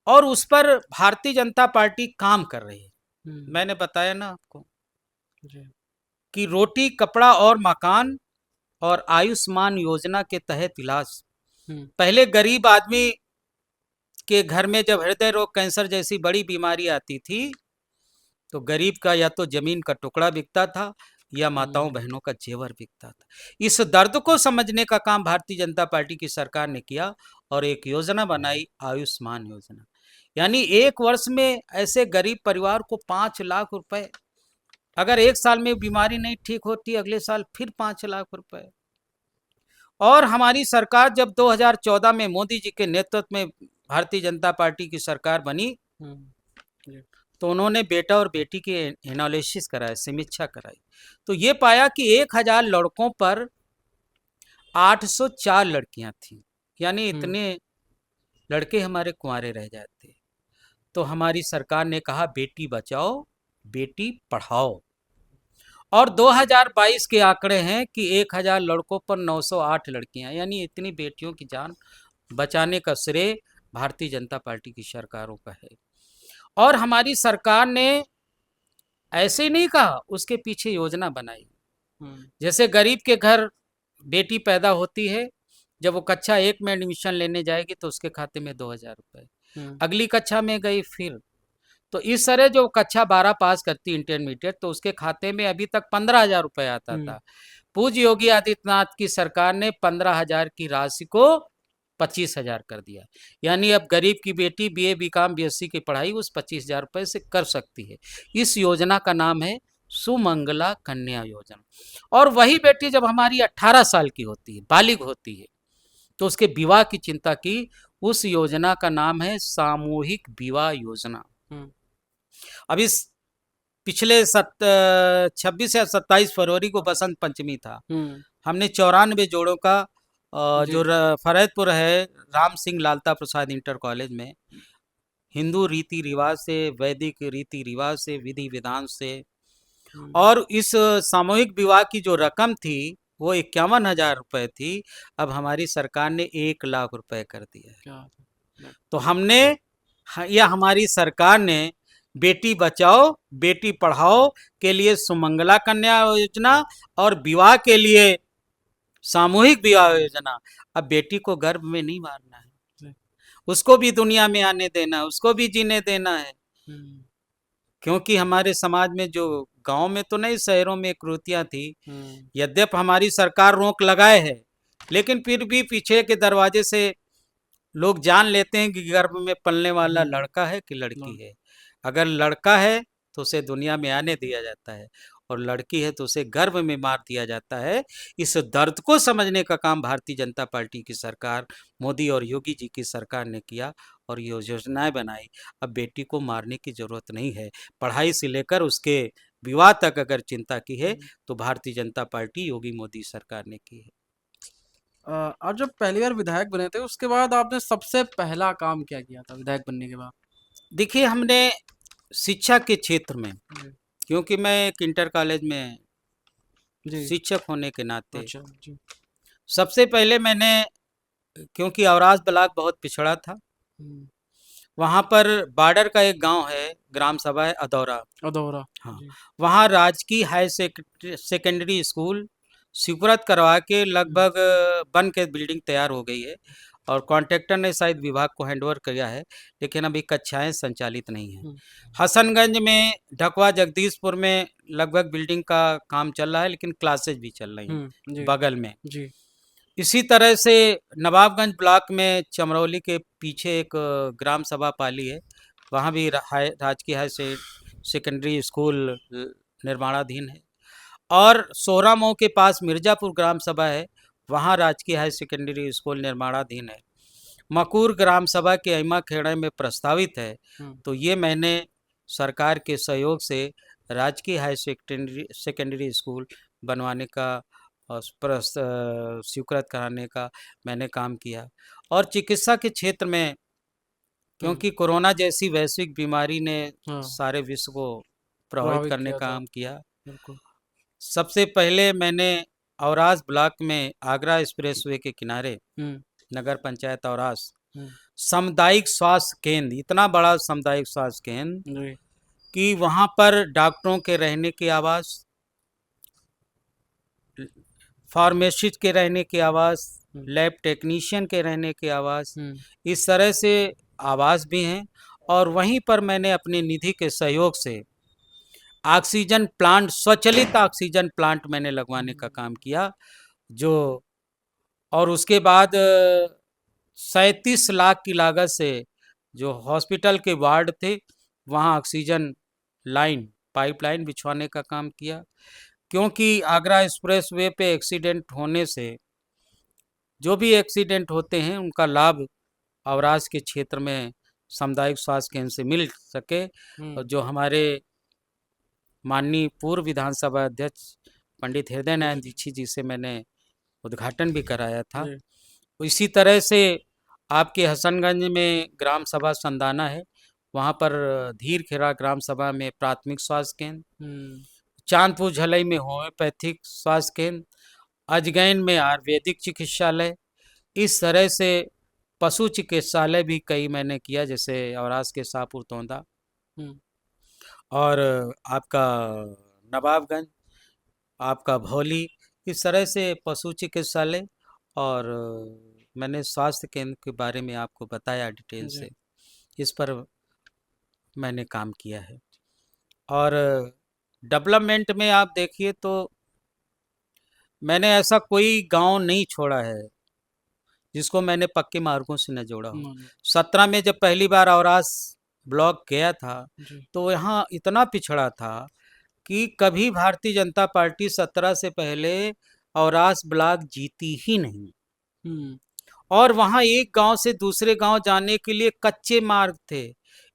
और उस पर भारतीय जनता पार्टी काम कर रही है। हुँ, मैंने बताया ना आपको जी। कि रोटी, कपड़ा और मकान और आयुष्मान योजना के तहत इलाज। हुँ, पहले गरीब आदमी के घर में जब हृदय रोग, कैंसर जैसी बड़ी बीमारी आती थी, तो गरीब का या तो जमीन का टुकड़ा बिकता था या माताओं हुँ, बहनों का जेवर बिकता था। इस दर्द को समझने का काम भारतीय जनता पार्टी की सरकार ने किया और एक योजना बनाई, आयुष्मान योजना। यानी एक वर्ष में ऐसे गरीब परिवार को 5 लाख रुपए, अगर एक साल में बीमारी नहीं ठीक होती, अगले साल फिर 5 लाख रुपए। और हमारी सरकार जब 2014 में मोदी जी के नेतृत्व में भारतीय जनता पार्टी की सरकार बनी, हुँ, जी। तो उन्होंने बेटा और बेटी की एनालिसिस कराया, समीक्षा कराई, तो ये पाया कि 1000 लड़कों पर 804 लड़कियां थीं। यानी हुँ, इतने लड़के हमारे कुंवारे रह जाते। तो हमारी सरकार ने कहा बेटी बचाओ, बेटी पढ़ाओ, और 2022 के आंकड़े हैं कि 1000 लड़कों पर 908 लड़कियां, यानी इतनी बेटियों की जान बचाने का श्रेय भारतीय जनता पार्टी की सरकारों का है। और हमारी सरकार ने ऐसे ही नहीं कहा, उसके पीछे योजना बनाई। हुँ, जैसे गरीब के घर बेटी पैदा होती है, जब वो कक्षा 1 में एडमिशन लेने जाएगी तो उसके खाते में 2000 रुपए, हुँ, अगली कक्षा में गई फिर, तो इस तरह जो कक्षा 12 पास करती इंटरमीडिएट, तो उसके खाते में अभी तक 15,000 रुपए आता हुँ, था। पूज्य योगी आदित्यनाथ की सरकार ने 15,000 की राशि को 25,000 कर दिया। यानी अब गरीब की बेटी बीए, बीकॉम, बीएससी की पढ़ाई उस 25,000 रुपए से कर सकती है। इस योजना का नाम है सुमंगला कन्या योजना। और वही बेटी जब हमारी 18 साल की होती है, बालिग होती है, तो उसके विवाह की चिंता की। उस योजना का नाम है सामूहिक विवाह योजना। हुँ, अब इस पिछले 26 या 27 फरवरी को बसंत पंचमी था। हुँ, हमने 94 जोड़ों का जी। जो फरैदपुर है, राम सिंह लालता प्रसाद इंटर कॉलेज में, हिंदू रीति रिवाज से, वैदिक रीति रिवाज से, विधि विधान से, हुँ, और इस सामूहिक विवाह की जो रकम थी वो 51,000 रुपए थी। अब हमारी सरकार ने 1 लाख रुपए कर दिया है। क्या बात है। तो हमने, या हमारी सरकार ने, बेटी बचाओ बेटी पढ़ाओ के लिए सुमंगला कन्या योजना और विवाह के लिए सामूहिक विवाह योजना। अब बेटी को गर्भ में नहीं मारना है, जी। उसको भी दुनिया में आने देना है, उसको भी जीने देना है। हुँ, क्योंकि हमारे समाज में जो, गांव में तो नहीं, शहरों में कुरीतियां थी। हुँ, यद्यप हमारी सरकार रोक लगाए है, लेकिन फिर भी पीछे के दरवाजे से लोग जान लेते हैं कि गर्भ में पलने वाला हुँ, लड़का है कि लड़की हाँ, है। अगर लड़का है तो उसे दुनिया में आने दिया जाता है, और लड़की है तो उसे गर्भ में मार दिया जाता है। इस दर्द को समझने का काम भारतीय जनता पार्टी की सरकार, मोदी और योगी जी की सरकार ने किया, और ये योजनाएं बनाई। अब बेटी को मारने की जरूरत नहीं है। पढ़ाई से लेकर उसके विवाह तक अगर चिंता की है, हुँ। तो भारतीय जनता पार्टी, योगी मोदी सरकार ने की है। आप जब पहली बार विधायक बने थे, उसके बाद आपने सबसे पहला काम क्या किया था विधायक बनने के बाद? देखिए, हमने शिक्षा के क्षेत्र में, जी, क्योंकि मैं एक इंटर कॉलेज में जी, शिक्षक होने के नाते, अच्छा, जी, सबसे पहले मैंने, क्योंकि औराज ब्लॉक बहुत पिछड़ा था, हुँ, वहाँ पर बॉर्डर का एक गांव है, ग्राम सभा है अदौरा। अधौरा, हाँ, जी, वहाँ राजकीय हाई सेकेंडरी स्कूल सिकुरत करवा के हुँ, लगभग बन के बिल्डिंग तैयार हो गई है, और कॉन्ट्रैक्टर ने शायद विभाग को हैंडओवर किया है, लेकिन अभी कक्षाएं संचालित नहीं हैं। हुँ, हसनगंज में, ढकवा जगदीशपुर में लगभग बिल्डिंग का काम चल रहा है, लेकिन क्लासेज भी चल रही हैं हुँ, जी, बगल में। जी, इसी तरह से नवाबगंज ब्लॉक में चमरौली के पीछे एक ग्राम सभा पाली है, वहाँ भी राजकीय हाई से सेकेंडरी स्कूल निर्माणाधीन है। और सोहरा मऊ के पास मिर्जापुर ग्राम सभा है, वहाँ राजकीय हाई सेकेंडरी स्कूल निर्माणाधीन है। मकूर ग्राम सभा के अइमा खेड़ा में प्रस्तावित है। हुँ, तो ये मैंने सरकार के सहयोग से राजकीय हाई सेकेंडरी स्कूल बनवाने का और स्वीकृत कराने का मैंने काम किया। और चिकित्सा के क्षेत्र में, हम्म, क्योंकि कोरोना जैसी वैश्विक बीमारी ने हाँ, सारे विश्व को प्रभावित प्रभावित करने किया का था। काम किया। बिल्कुल। सबसे पहले मैंने औरास ब्लॉक में आगरा एक्सप्रेसवे के किनारे, हम्म। नगर पंचायत औरास, हम्म। सामुदायिक स्वास्थ्य केंद्र, इतना बड़ा सामुदायिक स्वास्थ्य केंद्र जी। कि वहाँ पर डॉक्टरों के रहने की आवास, फार्मासिस्ट के रहने की आवास, हम्म। लैब टेक्नीशियन के रहने की आवास, हम्म। इस तरह से आवास भी हैं। और वहीं पर मैंने अपनी निधि के सहयोग से ऑक्सीजन प्लांट, स्वचालित ऑक्सीजन प्लांट मैंने लगवाने का काम किया। जो और उसके बाद 37 लाख की लागत से जो हॉस्पिटल के वार्ड थे, वहाँ ऑक्सीजन लाइन, पाइपलाइन बिछवाने का काम किया। क्योंकि आगरा एक्सप्रेस वे पे एक्सीडेंट होने से, जो भी एक्सीडेंट होते हैं उनका लाभ अवराज के क्षेत्र में सामुदायिक स्वास्थ्य केंद्र से मिल सके। और हम्म। जो हमारे माननीय पूर्व विधानसभा अध्यक्ष पंडित हृदय नारायण जी। दीक्षित जी से मैंने उद्घाटन भी कराया था। जी। इसी तरह से आपके हसनगंज में ग्राम सभा संदाना है, वहाँ पर धीर खेरा ग्राम सभा में प्राथमिक स्वास्थ्य केंद्र, हम्म। चांदपुर झलई में होम्योपैथिक स्वास्थ्य केंद्र, अजगैन में आयुर्वेदिक चिकित्सालय, इस तरह से पशु चिकित्सालय भी कई मैंने किया, जैसे औरास के शाहपुर तोंदा हम्म। और आपका नवाबगंज, आपका भौली, इस तरह से पशु चिकित्सालय। और मैंने स्वास्थ्य केंद्र के बारे में आपको बताया डिटेल जी। से, इस पर मैंने काम किया है। और डेवलपमेंट में आप देखिए तो मैंने ऐसा कोई गांव नहीं छोड़ा है जिसको मैंने पक्के मार्गों से न जोड़ा हो। नहीं। 17 में जब पहली बार औरास ब्लॉक गया था, जी। तो यहाँ इतना पिछड़ा था कि कभी भारतीय जनता पार्टी 17 से पहले औरास ब्लॉक जीती ही नहीं। हम्म। और वहाँ एक गांव से दूसरे गांव जाने के लिए कच्चे मार्ग थे,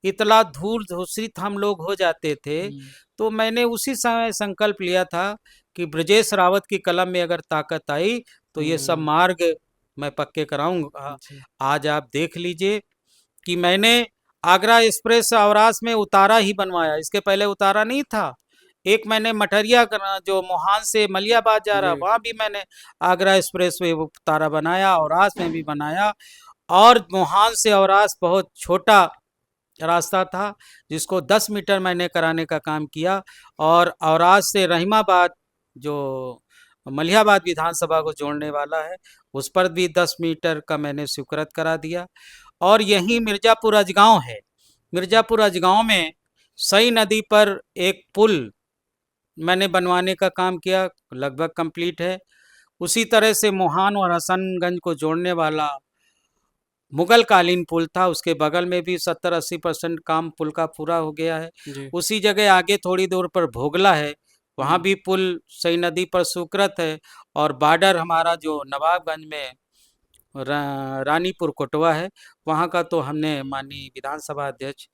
इतना धूल धूसरित हम लोग हो जाते थे। हम्म। तो मैंने उसी समय संकल्प लिया था कि ब्रजेश रावत की कलम में अगर ताकत आई तो ये सब हम्म। मार्ग मैं पक्के कराऊंगा। जी। आज आप देख लीजिए कि मैंने आगरा एक्सप्रेस औरास में उतारा ही बनवाया, इसके पहले उतारा नहीं था। एक मैंने मठरिया जो मोहान से मलियाबाद जा रहा, जी। वहाँ भी मैंने आगरा एक्सप्रेस वे उतारा बनाया, औरास में भी बनाया। और मोहान से औरास बहुत छोटा रास्ता था, जिसको 10 मीटर मैंने कराने का काम किया। और औरास से रहीमाबाद, जो मलिहाबाद विधानसभा को जोड़ने वाला है, उस पर भी 10 मीटर का मैंने स्वीकृत करा दिया। और यहीं मिर्जापुर अजगांव है, मिर्जापुर अजगांव में सई नदी पर एक पुल मैंने बनवाने का काम किया, लगभग कंप्लीट है। उसी तरह से मोहान और हसनगंज को जोड़ने वाला मुगल कालीन पुल था, उसके बगल में भी 70-80% काम पुल का पूरा हो गया है। जी। उसी जगह आगे थोड़ी दूर पर भोगला है, वहाँ हम्म। भी पुल सई नदी पर स्वीकृत है। और बॉर्डर हमारा जो नवाबगंज में रानीपुर कोटवा है, वहाँ का तो हमने माननीय विधानसभा अध्यक्ष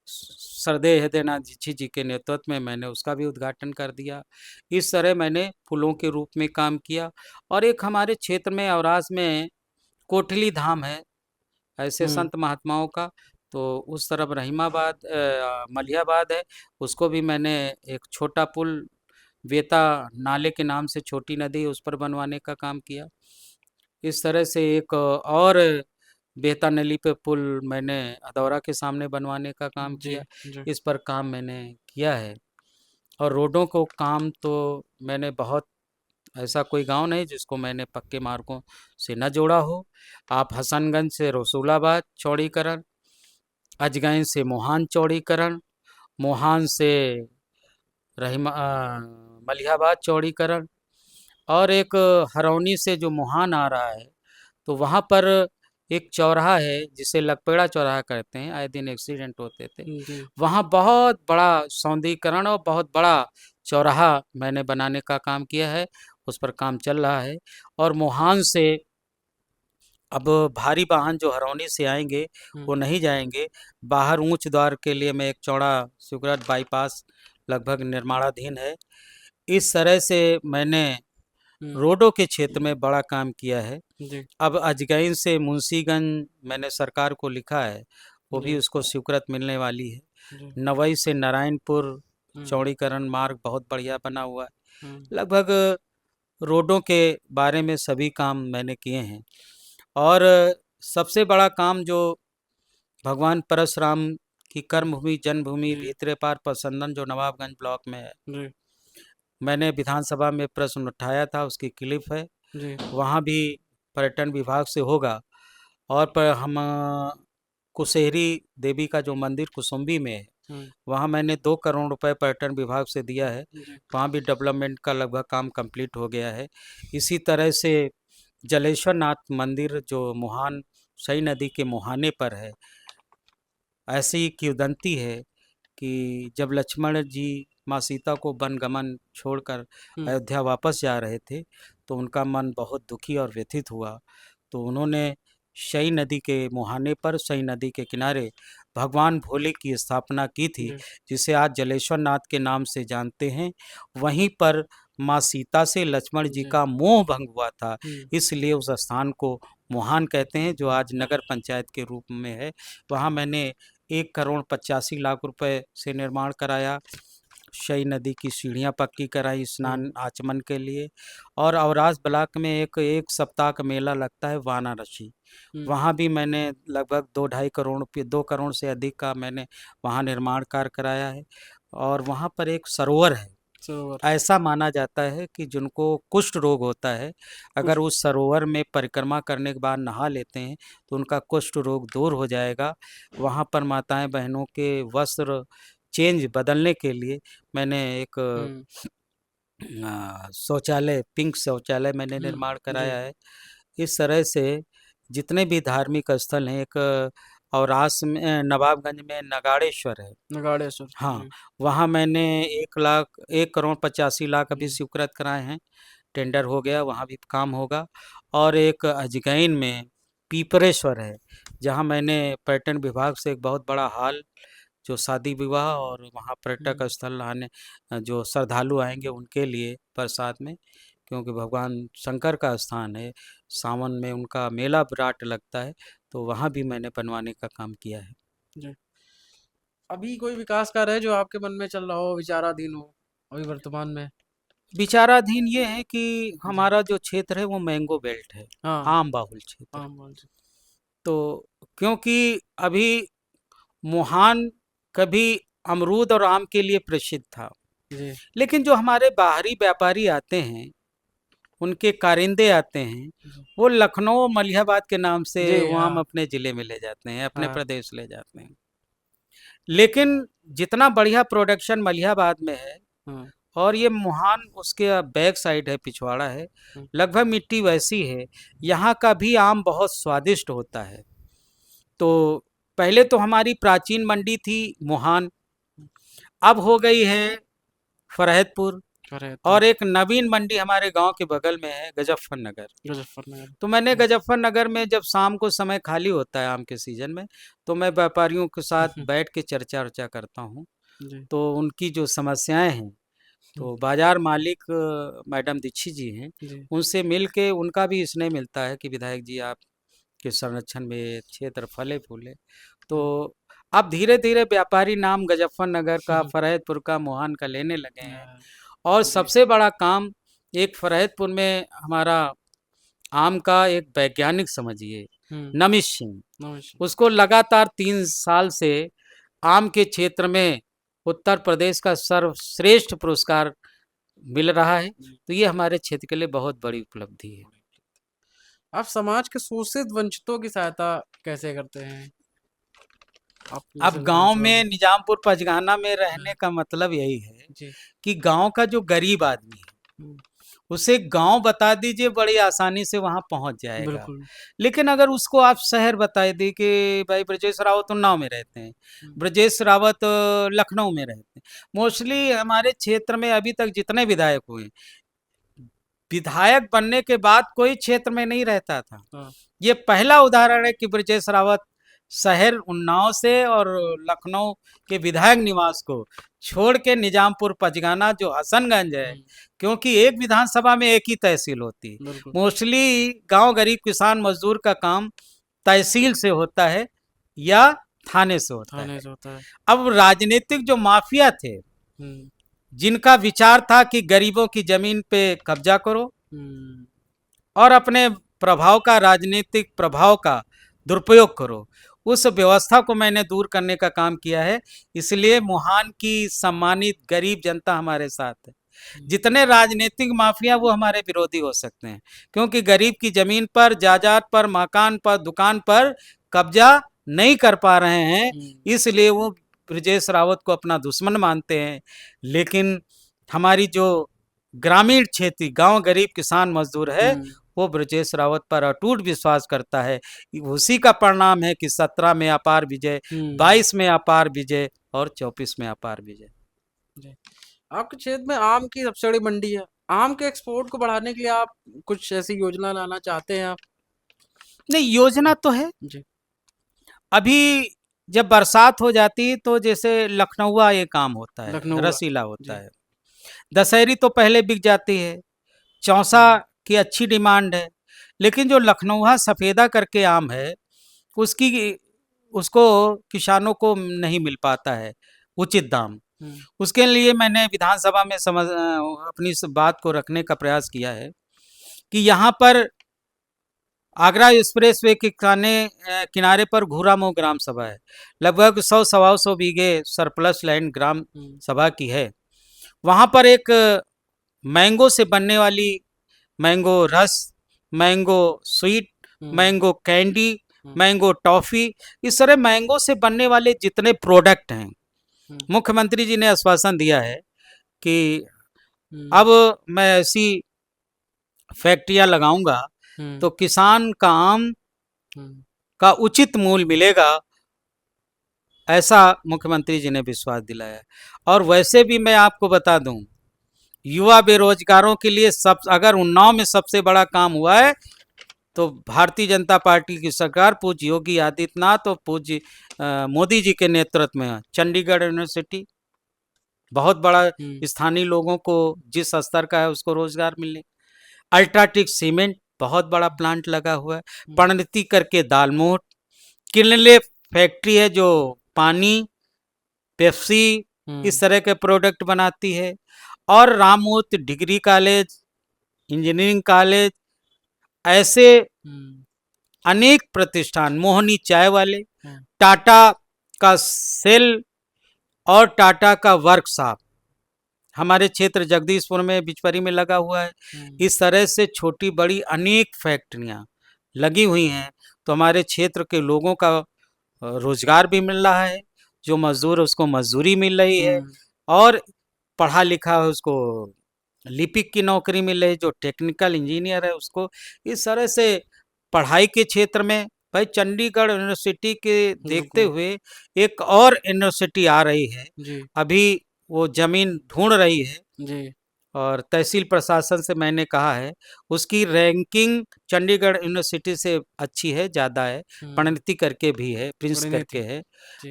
सरदेय हृदयनाथ दीक्षित जी के नेतृत्व में मैंने उसका भी उद्घाटन कर दिया। इस तरह मैंने पुलों के रूप में काम किया। और एक हमारे क्षेत्र में औरास में कोठली धाम है, ऐसे हम्म। संत महात्माओं का, तो उस तरफ रहीमाबाद मलिहाबाद है, उसको भी मैंने एक छोटा पुल, वेता नाले के नाम से छोटी नदी, उस पर बनवाने का काम किया। इस तरह से एक और बेहता नली पे पुल मैंने अदौरा के सामने बनवाने का काम जी। किया। जी। इस पर काम मैंने किया है। और रोडों को काम तो मैंने बहुत, ऐसा कोई गांव नहीं जिसको मैंने पक्के मार्गों से न जोड़ा हो। आप हसनगंज से रसूलाबाद चौड़ीकरण, अजगैन से मोहान चौड़ीकरण, मोहान से मलिहाबाद चौड़ीकरण, और एक हरौनी से जो मोहान आ रहा है, तो वहाँ पर एक चौराहा है जिसे लगपेड़ा चौराहा कहते हैं, आए दिन एक्सीडेंट होते थे। जी। वहाँ बहुत बड़ा सौंदर्यीकरण और बहुत बड़ा चौराहा मैंने बनाने का काम किया है, उस पर काम चल रहा है। और मोहान से अब भारी वाहन जो हरौनी से आएंगे हम्म। वो नहीं जाएंगे, बाहर ऊंच द्वार के लिए मैं एक चौड़ा सुगरत बाईपास लगभग निर्माणाधीन है। इस तरह से मैंने हम्म, रोडों के क्षेत्र में बड़ा काम किया है। जी अब अजगैन से मुंशीगंज मैंने सरकार को लिखा है, वो भी जी उसको स्वीकृत मिलने वाली है। जी। नवई से नारायणपुर हम्म, चौड़ीकरण मार्ग बहुत बढ़िया बना हुआ है। हम्म, लगभग रोडों के बारे में सभी काम मैंने किए हैं। और सबसे बड़ा काम जो भगवान परशुराम की कर्मभूमि जन्मभूमि जी भीतरेपार पसंदन जो नवाबगंज ब्लॉक में है, जी मैंने विधानसभा में प्रश्न उठाया था, उसकी क्लिप है। जी वहाँ भी पर्यटन विभाग से होगा। और पर हम कुशेहरी देवी का जो मंदिर कुसुम्बी में है, हम्म, वहाँ मैंने 2 करोड़ रुपए पर्यटन विभाग से दिया है। जी वहाँ भी डेवलपमेंट का लगभग काम कंप्लीट हो गया है। इसी तरह से जलेश्वर नाथ मंदिर जो मुहान सई नदी के मुहाने पर है, ऐसी किंवदंती है कि जब लक्ष्मण जी माँ सीता को वनगमन छोड़कर हम्म, अयोध्या वापस जा रहे थे, तो उनका मन बहुत दुखी और व्यथित हुआ। तो उन्होंने शई नदी के मुहाने पर, शई नदी के किनारे भगवान भोले की स्थापना की थी, जी जिसे आज जलेश्वर नाथ के नाम से जानते हैं। वहीं पर माँ सीता से लक्ष्मण जी जी का मोह भंग हुआ था, हम्म, इसलिए उस स्थान को मुहान कहते हैं, जो आज नगर पंचायत के रूप में है। वहाँ मैंने 1 करोड़ 85 लाख रुपए से निर्माण कराया। शई नदी की सीढ़ियाँ पक्की कराई हम्म, स्नान आचमन के लिए। और औरास ब्लॉक में एक एक सप्ताह का मेला लगता है वाराणसी, हम्म, वहाँ भी मैंने लगभग 2 ढाई करोड़ रुपये 2 करोड़ से अधिक का मैंने वहाँ निर्माण कार्य कराया है। और वहाँ पर एक सरोवर है। सरोवर ऐसा माना जाता है कि जिनको कुष्ठ रोग होता है, अगर कुछ उस सरोवर में परिक्रमा करने के बाद नहा लेते हैं, तो उनका कुष्ठ रोग दूर हो जाएगा। वहाँ पर माताएं बहनों के वस्त्र चेंज बदलने के लिए मैंने एक हम्म, शौचालय, पिंक शौचालय मैंने निर्माण जी कराया है। इस तरह से जितने भी धार्मिक स्थल हैं, एक औरास में नवाबगंज में नगाड़ेश्वर है। नगाड़ेश्वर हाँ, जी वहाँ मैंने 1 करोड़ 85 लाख अभी हम्म, स्वीकृत कराए हैं। टेंडर हो गया, वहाँ भी काम होगा। और एक अजगैन में पीपरेश्वर है, जहाँ मैंने पर्यटन विभाग से एक बहुत बड़ा हॉल, जो शादी विवाह और वहाँ पर्यटक हम्म, स्थल आने जो श्रद्धालु आएंगे उनके लिए प्रसाद में, क्योंकि भगवान शंकर का स्थान है, सावन में उनका मेला विराट लगता है, तो वहाँ भी मैंने बनवाने का काम किया है। जी। अभी कोई विकास कार्य है जो आपके मन में चल रहा हो, विचाराधीन हो अभी वर्तमान में? विचाराधीन ये है कि जी हमारा जो क्षेत्र है वो मैंगो बेल्ट है, हाँ आम बाहुल क्षेत्र। हाँ बोल जी तो क्योंकि अभी मुहान कभी अमरूद और आम के लिए प्रसिद्ध था, जी लेकिन जो हमारे बाहरी व्यापारी आते हैं, उनके कारिंदे आते हैं, जी वो लखनऊ मलिहाबाद के नाम से जी, वो आम हाँ अपने ज़िले में ले जाते हैं, अपने हाँ प्रदेश ले जाते हैं। लेकिन जितना बढ़िया प्रोडक्शन मलिहाबाद में है, हाँ और ये मुहान उसके बैक साइड है, पिछवाड़ा है, हाँ, लगभग मिट्टी वैसी है। यहाँ का भी आम बहुत स्वादिष्ट होता है। तो पहले तो हमारी प्राचीन मंडी थी मुहान, अब हो गई है फरहेदपुर। फरहेदपुर और एक नवीन मंडी हमारे गांव के बगल में है, गजफ्फरनगर। मुजफ्फरनगर तो मैंने गजफ्फरनगर में जब शाम को समय खाली होता है आम के सीजन में, तो मैं व्यापारियों के साथ बैठ के चर्चा वर्चा करता हूँ। जी तो उनकी जो समस्याएं हैं, हम्म, तो बाजार मालिक मैडम दीक्षित जी हैं, जी उनसे मिल के उनका भी स्नेह मिलता है कि विधायक जी आपके संरक्षण में ये क्षेत्र फले फूले। तो हम्म, अब धीरे धीरे व्यापारी नाम गजफ्फरनगर का, फरहेदपुर का, मुहान का लेने लगे हैं। हाँ, और जी सबसे बड़ा काम एक फरहेदपुर में हमारा आम का एक वैज्ञानिक समझिए, हम्म नमित सिंह, नमस्कार उसको लगातार 3 साल से आम के क्षेत्र में उत्तर प्रदेश का सर्वश्रेष्ठ पुरस्कार मिल रहा है। जी तो ये हमारे क्षेत्र के लिए बहुत बड़ी उपलब्धि है। आप समाज के शोषित वंचितों की सहायता कैसे करते हैं? आप अब जैसे गांव विधानसभा में में निजामपुर पंचगाना में रहने हाँ, का मतलब यही है जी कि गांव का जो गरीब आदमी है, हम्म, उसे गांव बता दीजिए, बड़ी आसानी से वहां पहुंच जाएगा। बिल्कुल लेकिन अगर उसको आप शहर बता दी कि भाई ब्रजेश रावत उन्नाव में रहते हैं, हम्म, ब्रजेश रावत लखनऊ में रहते हैं। मोस्टली हमारे क्षेत्र में अभी तक जितने विधायक हुए, विधायक बनने के बाद कोई क्षेत्र में नहीं रहता था। हाँ ये पहला उदाहरण है कि ब्रजेश रावत शहर उन्नाव से और लखनऊ के विधायक निवास को छोड़ के निजामपुर पचगाना जो हसनगंज है, क्योंकि एक विधानसभा में एक ही तहसील होती है। बिल्कुल मोस्टली गांव गरीब किसान मजदूर का काम तहसील से होता है या थाने से होता थाने है। से होता है। अब राजनीतिक जो माफिया थे, हम्म, जिनका विचार था कि गरीबों की जमीन पे कब्जा करो हम्म, और अपने प्रभाव का, राजनीतिक प्रभाव का दुरुपयोग करो, उस व्यवस्था को मैंने दूर करने का काम किया है। इसलिए मुहान की सम्मानित गरीब जनता हमारे साथ है। जितने राजनीतिक माफिया वो हमारे विरोधी हो सकते हैं, क्योंकि गरीब की जमीन पर, जायदाद पर, मकान पर, दुकान पर कब्जा नहीं कर पा रहे हैं, इसलिए वो ब्रजेश रावत को अपना दुश्मन मानते हैं। लेकिन हमारी जो ग्रामीण क्षेत्र गांव गरीब किसान मजदूर है, वो ब्रजेश रावत पर अटूट विश्वास करता है। उसी का परिणाम है कि 17 में अपार विजय, 22 में अपार विजय और 24 में अपार विजय। जी। आपके क्षेत्र में आम की सबसे बड़ी मंडी है। आम के एक्सपोर्ट को बढ़ाने के लिए आप कुछ ऐसी योजना लाना चाहते हैं आप? नहीं, योजना तो है। जी। अभी जब बरसात हो जाती है तो जैसे लखनऊआ एक आम होता है, लखनऊ का। रसीला होता जी। है। दशहरी तो पहले बिक जाती है, चौसा की अच्छी डिमांड है, लेकिन जो लखनऊआ सफ़ेदा करके आम है, उसकी उसको किसानों को नहीं मिल पाता है उचित दाम। उसके लिए मैंने विधानसभा में अपनी इस बात को रखने का प्रयास किया है कि यहाँ पर आगरा एक्सप्रेसवे के किनारे पर घूरामऊ ग्राम सभा है। लगभग 100-125 बीघे सरप्लस लैंड ग्राम सभा की है। वहाँ पर एक मैंगो से बनने वाली मैंगो रस, mango sweet, mango candy, mango toffee, इस तरह मैंगो से बनने वाले जितने प्रोडक्ट हैं, मुख्यमंत्री जी ने आश्वासन दिया है कि अब मैं ऐसी फैक्ट्रियां लगाऊंगा तो किसान का आम का उचित मूल्य मिलेगा, ऐसा मुख्यमंत्री जी ने विश्वास दिलाया है। और वैसे भी मैं आपको बता दूं, युवा बेरोजगारों के लिए अगर उन्नाव में सबसे बड़ा काम हुआ है तो भारतीय जनता पार्टी की सरकार पूज्य योगी आदित्यनाथ और पूज्य मोदी जी के नेतृत्व में चंडीगढ़ यूनिवर्सिटी बहुत बड़ा स्थानीय लोगों को जिस स्तर का है उसको रोजगार मिलने। अल्ट्राटेक सीमेंट बहुत बड़ा प्लांट लगा हुआ है। पणनीति करके दालमोट, किनले फैक्ट्री है जो पानी, पेप्सी, इस तरह के प्रोडक्ट बनाती है। और Rammurti degree college, engineering college, ऐसे अनेक प्रतिष्ठान, मोहनी चाय वाले, टाटा का सेल और टाटा का वर्कशॉप हमारे क्षेत्र जगदीशपुर में बिचपरी में लगा हुआ है। इस तरह से छोटी बड़ी अनेक फैक्ट्रियां लगी हुई हैं, तो हमारे क्षेत्र के लोगों का रोजगार भी मिल रहा है, जो मजदूर है उसको मजदूरी मिल रही है, और पढ़ा लिखा है उसको लिपिक की नौकरी मिल रही, जो टेक्निकल इंजीनियर है उसको। इस तरह से पढ़ाई के क्षेत्र में भाई चंडीगढ़ यूनिवर्सिटी के देखते हुए एक और यूनिवर्सिटी आ रही है, अभी वो जमीन ढूंढ रही है जी। और तहसील प्रशासन से मैंने कहा है, उसकी रैंकिंग चंडीगढ़ यूनिवर्सिटी से अच्छी है, ज़्यादा है, पणनीति करके भी है, प्रिंस करके है,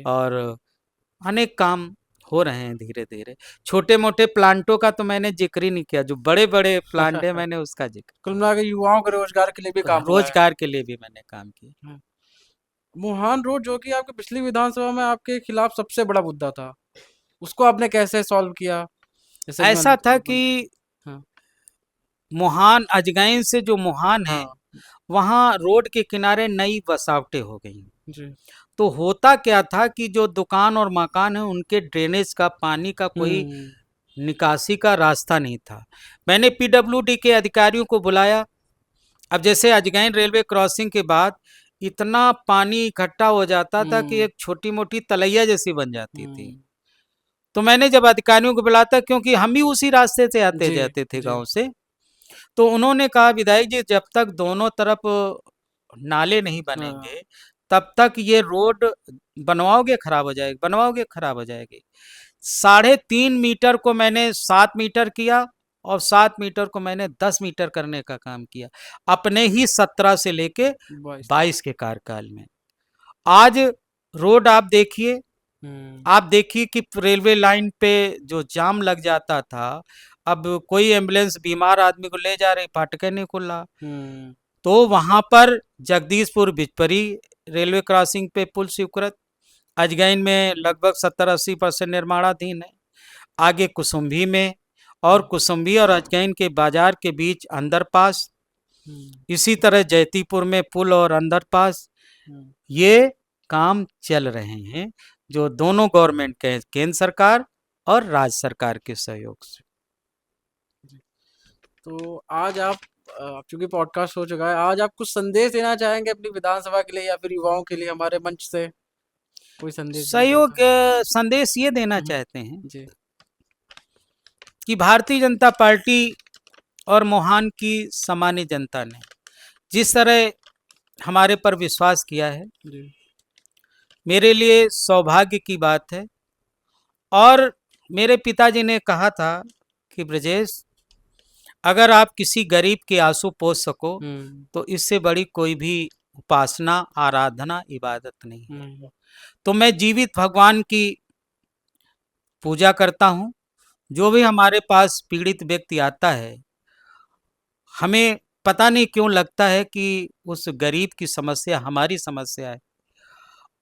और अनेक काम हो रहे हैं धीरे धीरे। छोटे मोटे प्लांटों का तो मैंने जिक्र ही नहीं किया, जो बड़े बड़े प्लांट है मैंने उसका जिक्र। कुल मिला के युवाओं के रोजगार के लिए भी काम, रोजगार के लिए भी मैंने काम किया। मुहान रोड जो कि आपके पिछली विधानसभा में आपके खिलाफ सबसे बड़ा मुद्दा था, उसको आपने कैसे सॉल्व किया? ऐसा था कि मुहान अजगैन से जो मुहान है, वहाँ रोड के किनारे नई बसावटें हो गई। तो होता क्या था कि जो दुकान और मकान है उनके ड्रेनेज का पानी का कोई निकासी का रास्ता नहीं था। मैंने पीडब्ल्यूडी के अधिकारियों को बुलाया। अब जैसे अजगैन रेलवे क्रॉसिंग के बाद इतना पानी इकट्ठा हो जाता था कि एक छोटी मोटी तलैया जैसी बन जाती थी। तो मैंने जब अधिकारियों को बुलाता, क्योंकि हम भी उसी रास्ते से आते जाते थे गांव से, तो उन्होंने कहा विधायक जी जब तक दोनों तरफ नाले नहीं बनेंगे तब तक ये रोड बनवाओगे खराब हो जाएगी, बनवाओगे खराब हो जाएगी। 3.5 मीटर को मैंने 7 मीटर किया और 7 मीटर को मैंने 10 मीटर करने का काम किया, अपने ही 17 से लेके 22 के कार्यकाल में। आज रोड आप देखिए, हम्म आप देखिए कि रेलवे लाइन पे जो जाम लग जाता था, अब कोई एम्बुलेंस बीमार आदमी को ले जा रही, फाटके नहीं खुल रहा। हम्म तो वहां पर जगदीशपुर बिचपरी रेलवे क्रॉसिंग पे पुल स्वीकृत, अजगैन में लगभग 70-80% निर्माणाधीन है, आगे कुसुम्भी में, और कुसुम्भी और अजगैन के बाजार के बीच अंडरपास, हम्म इसी तरह जैतीपुर में पुल और अंडरपास, हम्म। ये काम चल रहे हैं, जो दोनों गवर्नमेंट के, केंद्र सरकार और राज्य सरकार के सहयोग से। तो आज आप चूंकि पॉडकास्ट हो चुका है, आज आप कुछ संदेश देना चाहेंगे अपनी विधानसभा के लिए या फिर युवाओं के लिए हमारे मंच से? कोई संदेश देना चाहते सहयोग हैं? संदेश ये देना हम्म, चाहते हैं जी। कि भारतीय जनता पार्टी और मोहान की सामान्य जनता ने जिस तरह हमारे पर विश्वास किया है, जी। मेरे लिए सौभाग्य की बात है। और मेरे पिताजी ने कहा था कि ब्रजेश, अगर आप किसी गरीब के आंसू पोंछ सको हम्म तो इससे बड़ी कोई भी उपासना, आराधना, इबादत नहीं है। हम्म तो मैं जीवित भगवान की पूजा करता हूँ। जो भी हमारे पास पीड़ित व्यक्ति आता है, हमें पता नहीं क्यों लगता है कि उस गरीब की समस्या हमारी समस्या है,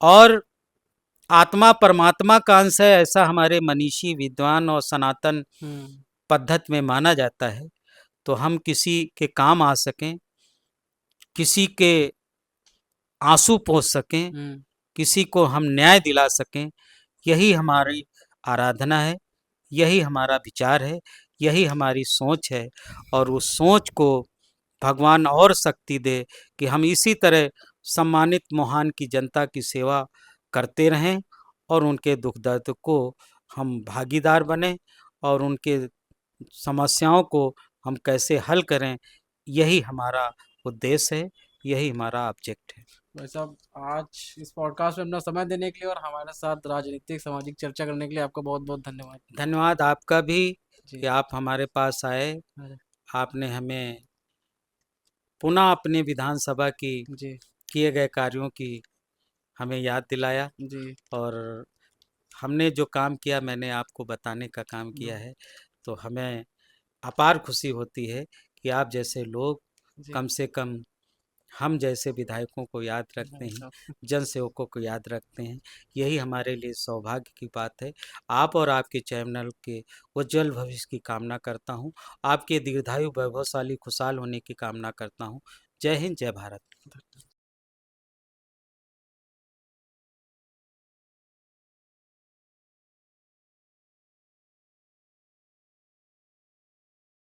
और आत्मा परमात्मा का अंश है, ऐसा हमारे मनीषी, विद्वान और सनातन हम्म पद्धत में माना जाता है। तो हम किसी के काम आ सकें, किसी के आंसू पोंछ सकें, हम्म किसी को हम न्याय दिला सकें, यही हमारी आराधना है, यही हमारा विचार है, यही हमारी सोच है। और उस सोच को भगवान और शक्ति दे कि हम इसी तरह सम्मानित मोहान की जनता की सेवा करते रहें, और उनके दुख दर्द को हम भागीदार बने, और उनके समस्याओं को हम कैसे हल करें, यही हमारा उद्देश्य है, यही हमारा ऑब्जेक्ट है। भाई साहब, आज इस पॉडकास्ट में अपना समय देने के लिए और हमारे साथ राजनीतिक सामाजिक चर्चा करने के लिए आपका बहुत बहुत धन्यवाद। धन्यवाद आपका भी जी। कि आप हमारे पास आए, अरे, आपने हमें पुनः अपने विधानसभा की जी। किए गए कार्यों की हमें याद दिलाया, जी। और हमने जो काम किया मैंने आपको बताने का काम किया हम्म, है। तो हमें अपार खुशी होती है कि आप जैसे लोग जी। कम से कम हम जैसे विधायकों को याद रखते भाई हैं, साहब। जन सेवकों को याद रखते हैं, यही हमारे लिए सौभाग्य की बात है। आप और आपके चैनल के उज्जवल भविष्य की कामना करता हूँ, आपके दीर्घायु, वैभवशाली, खुशहाल होने की कामना करता हूँ। जय हिंद, जय भारत।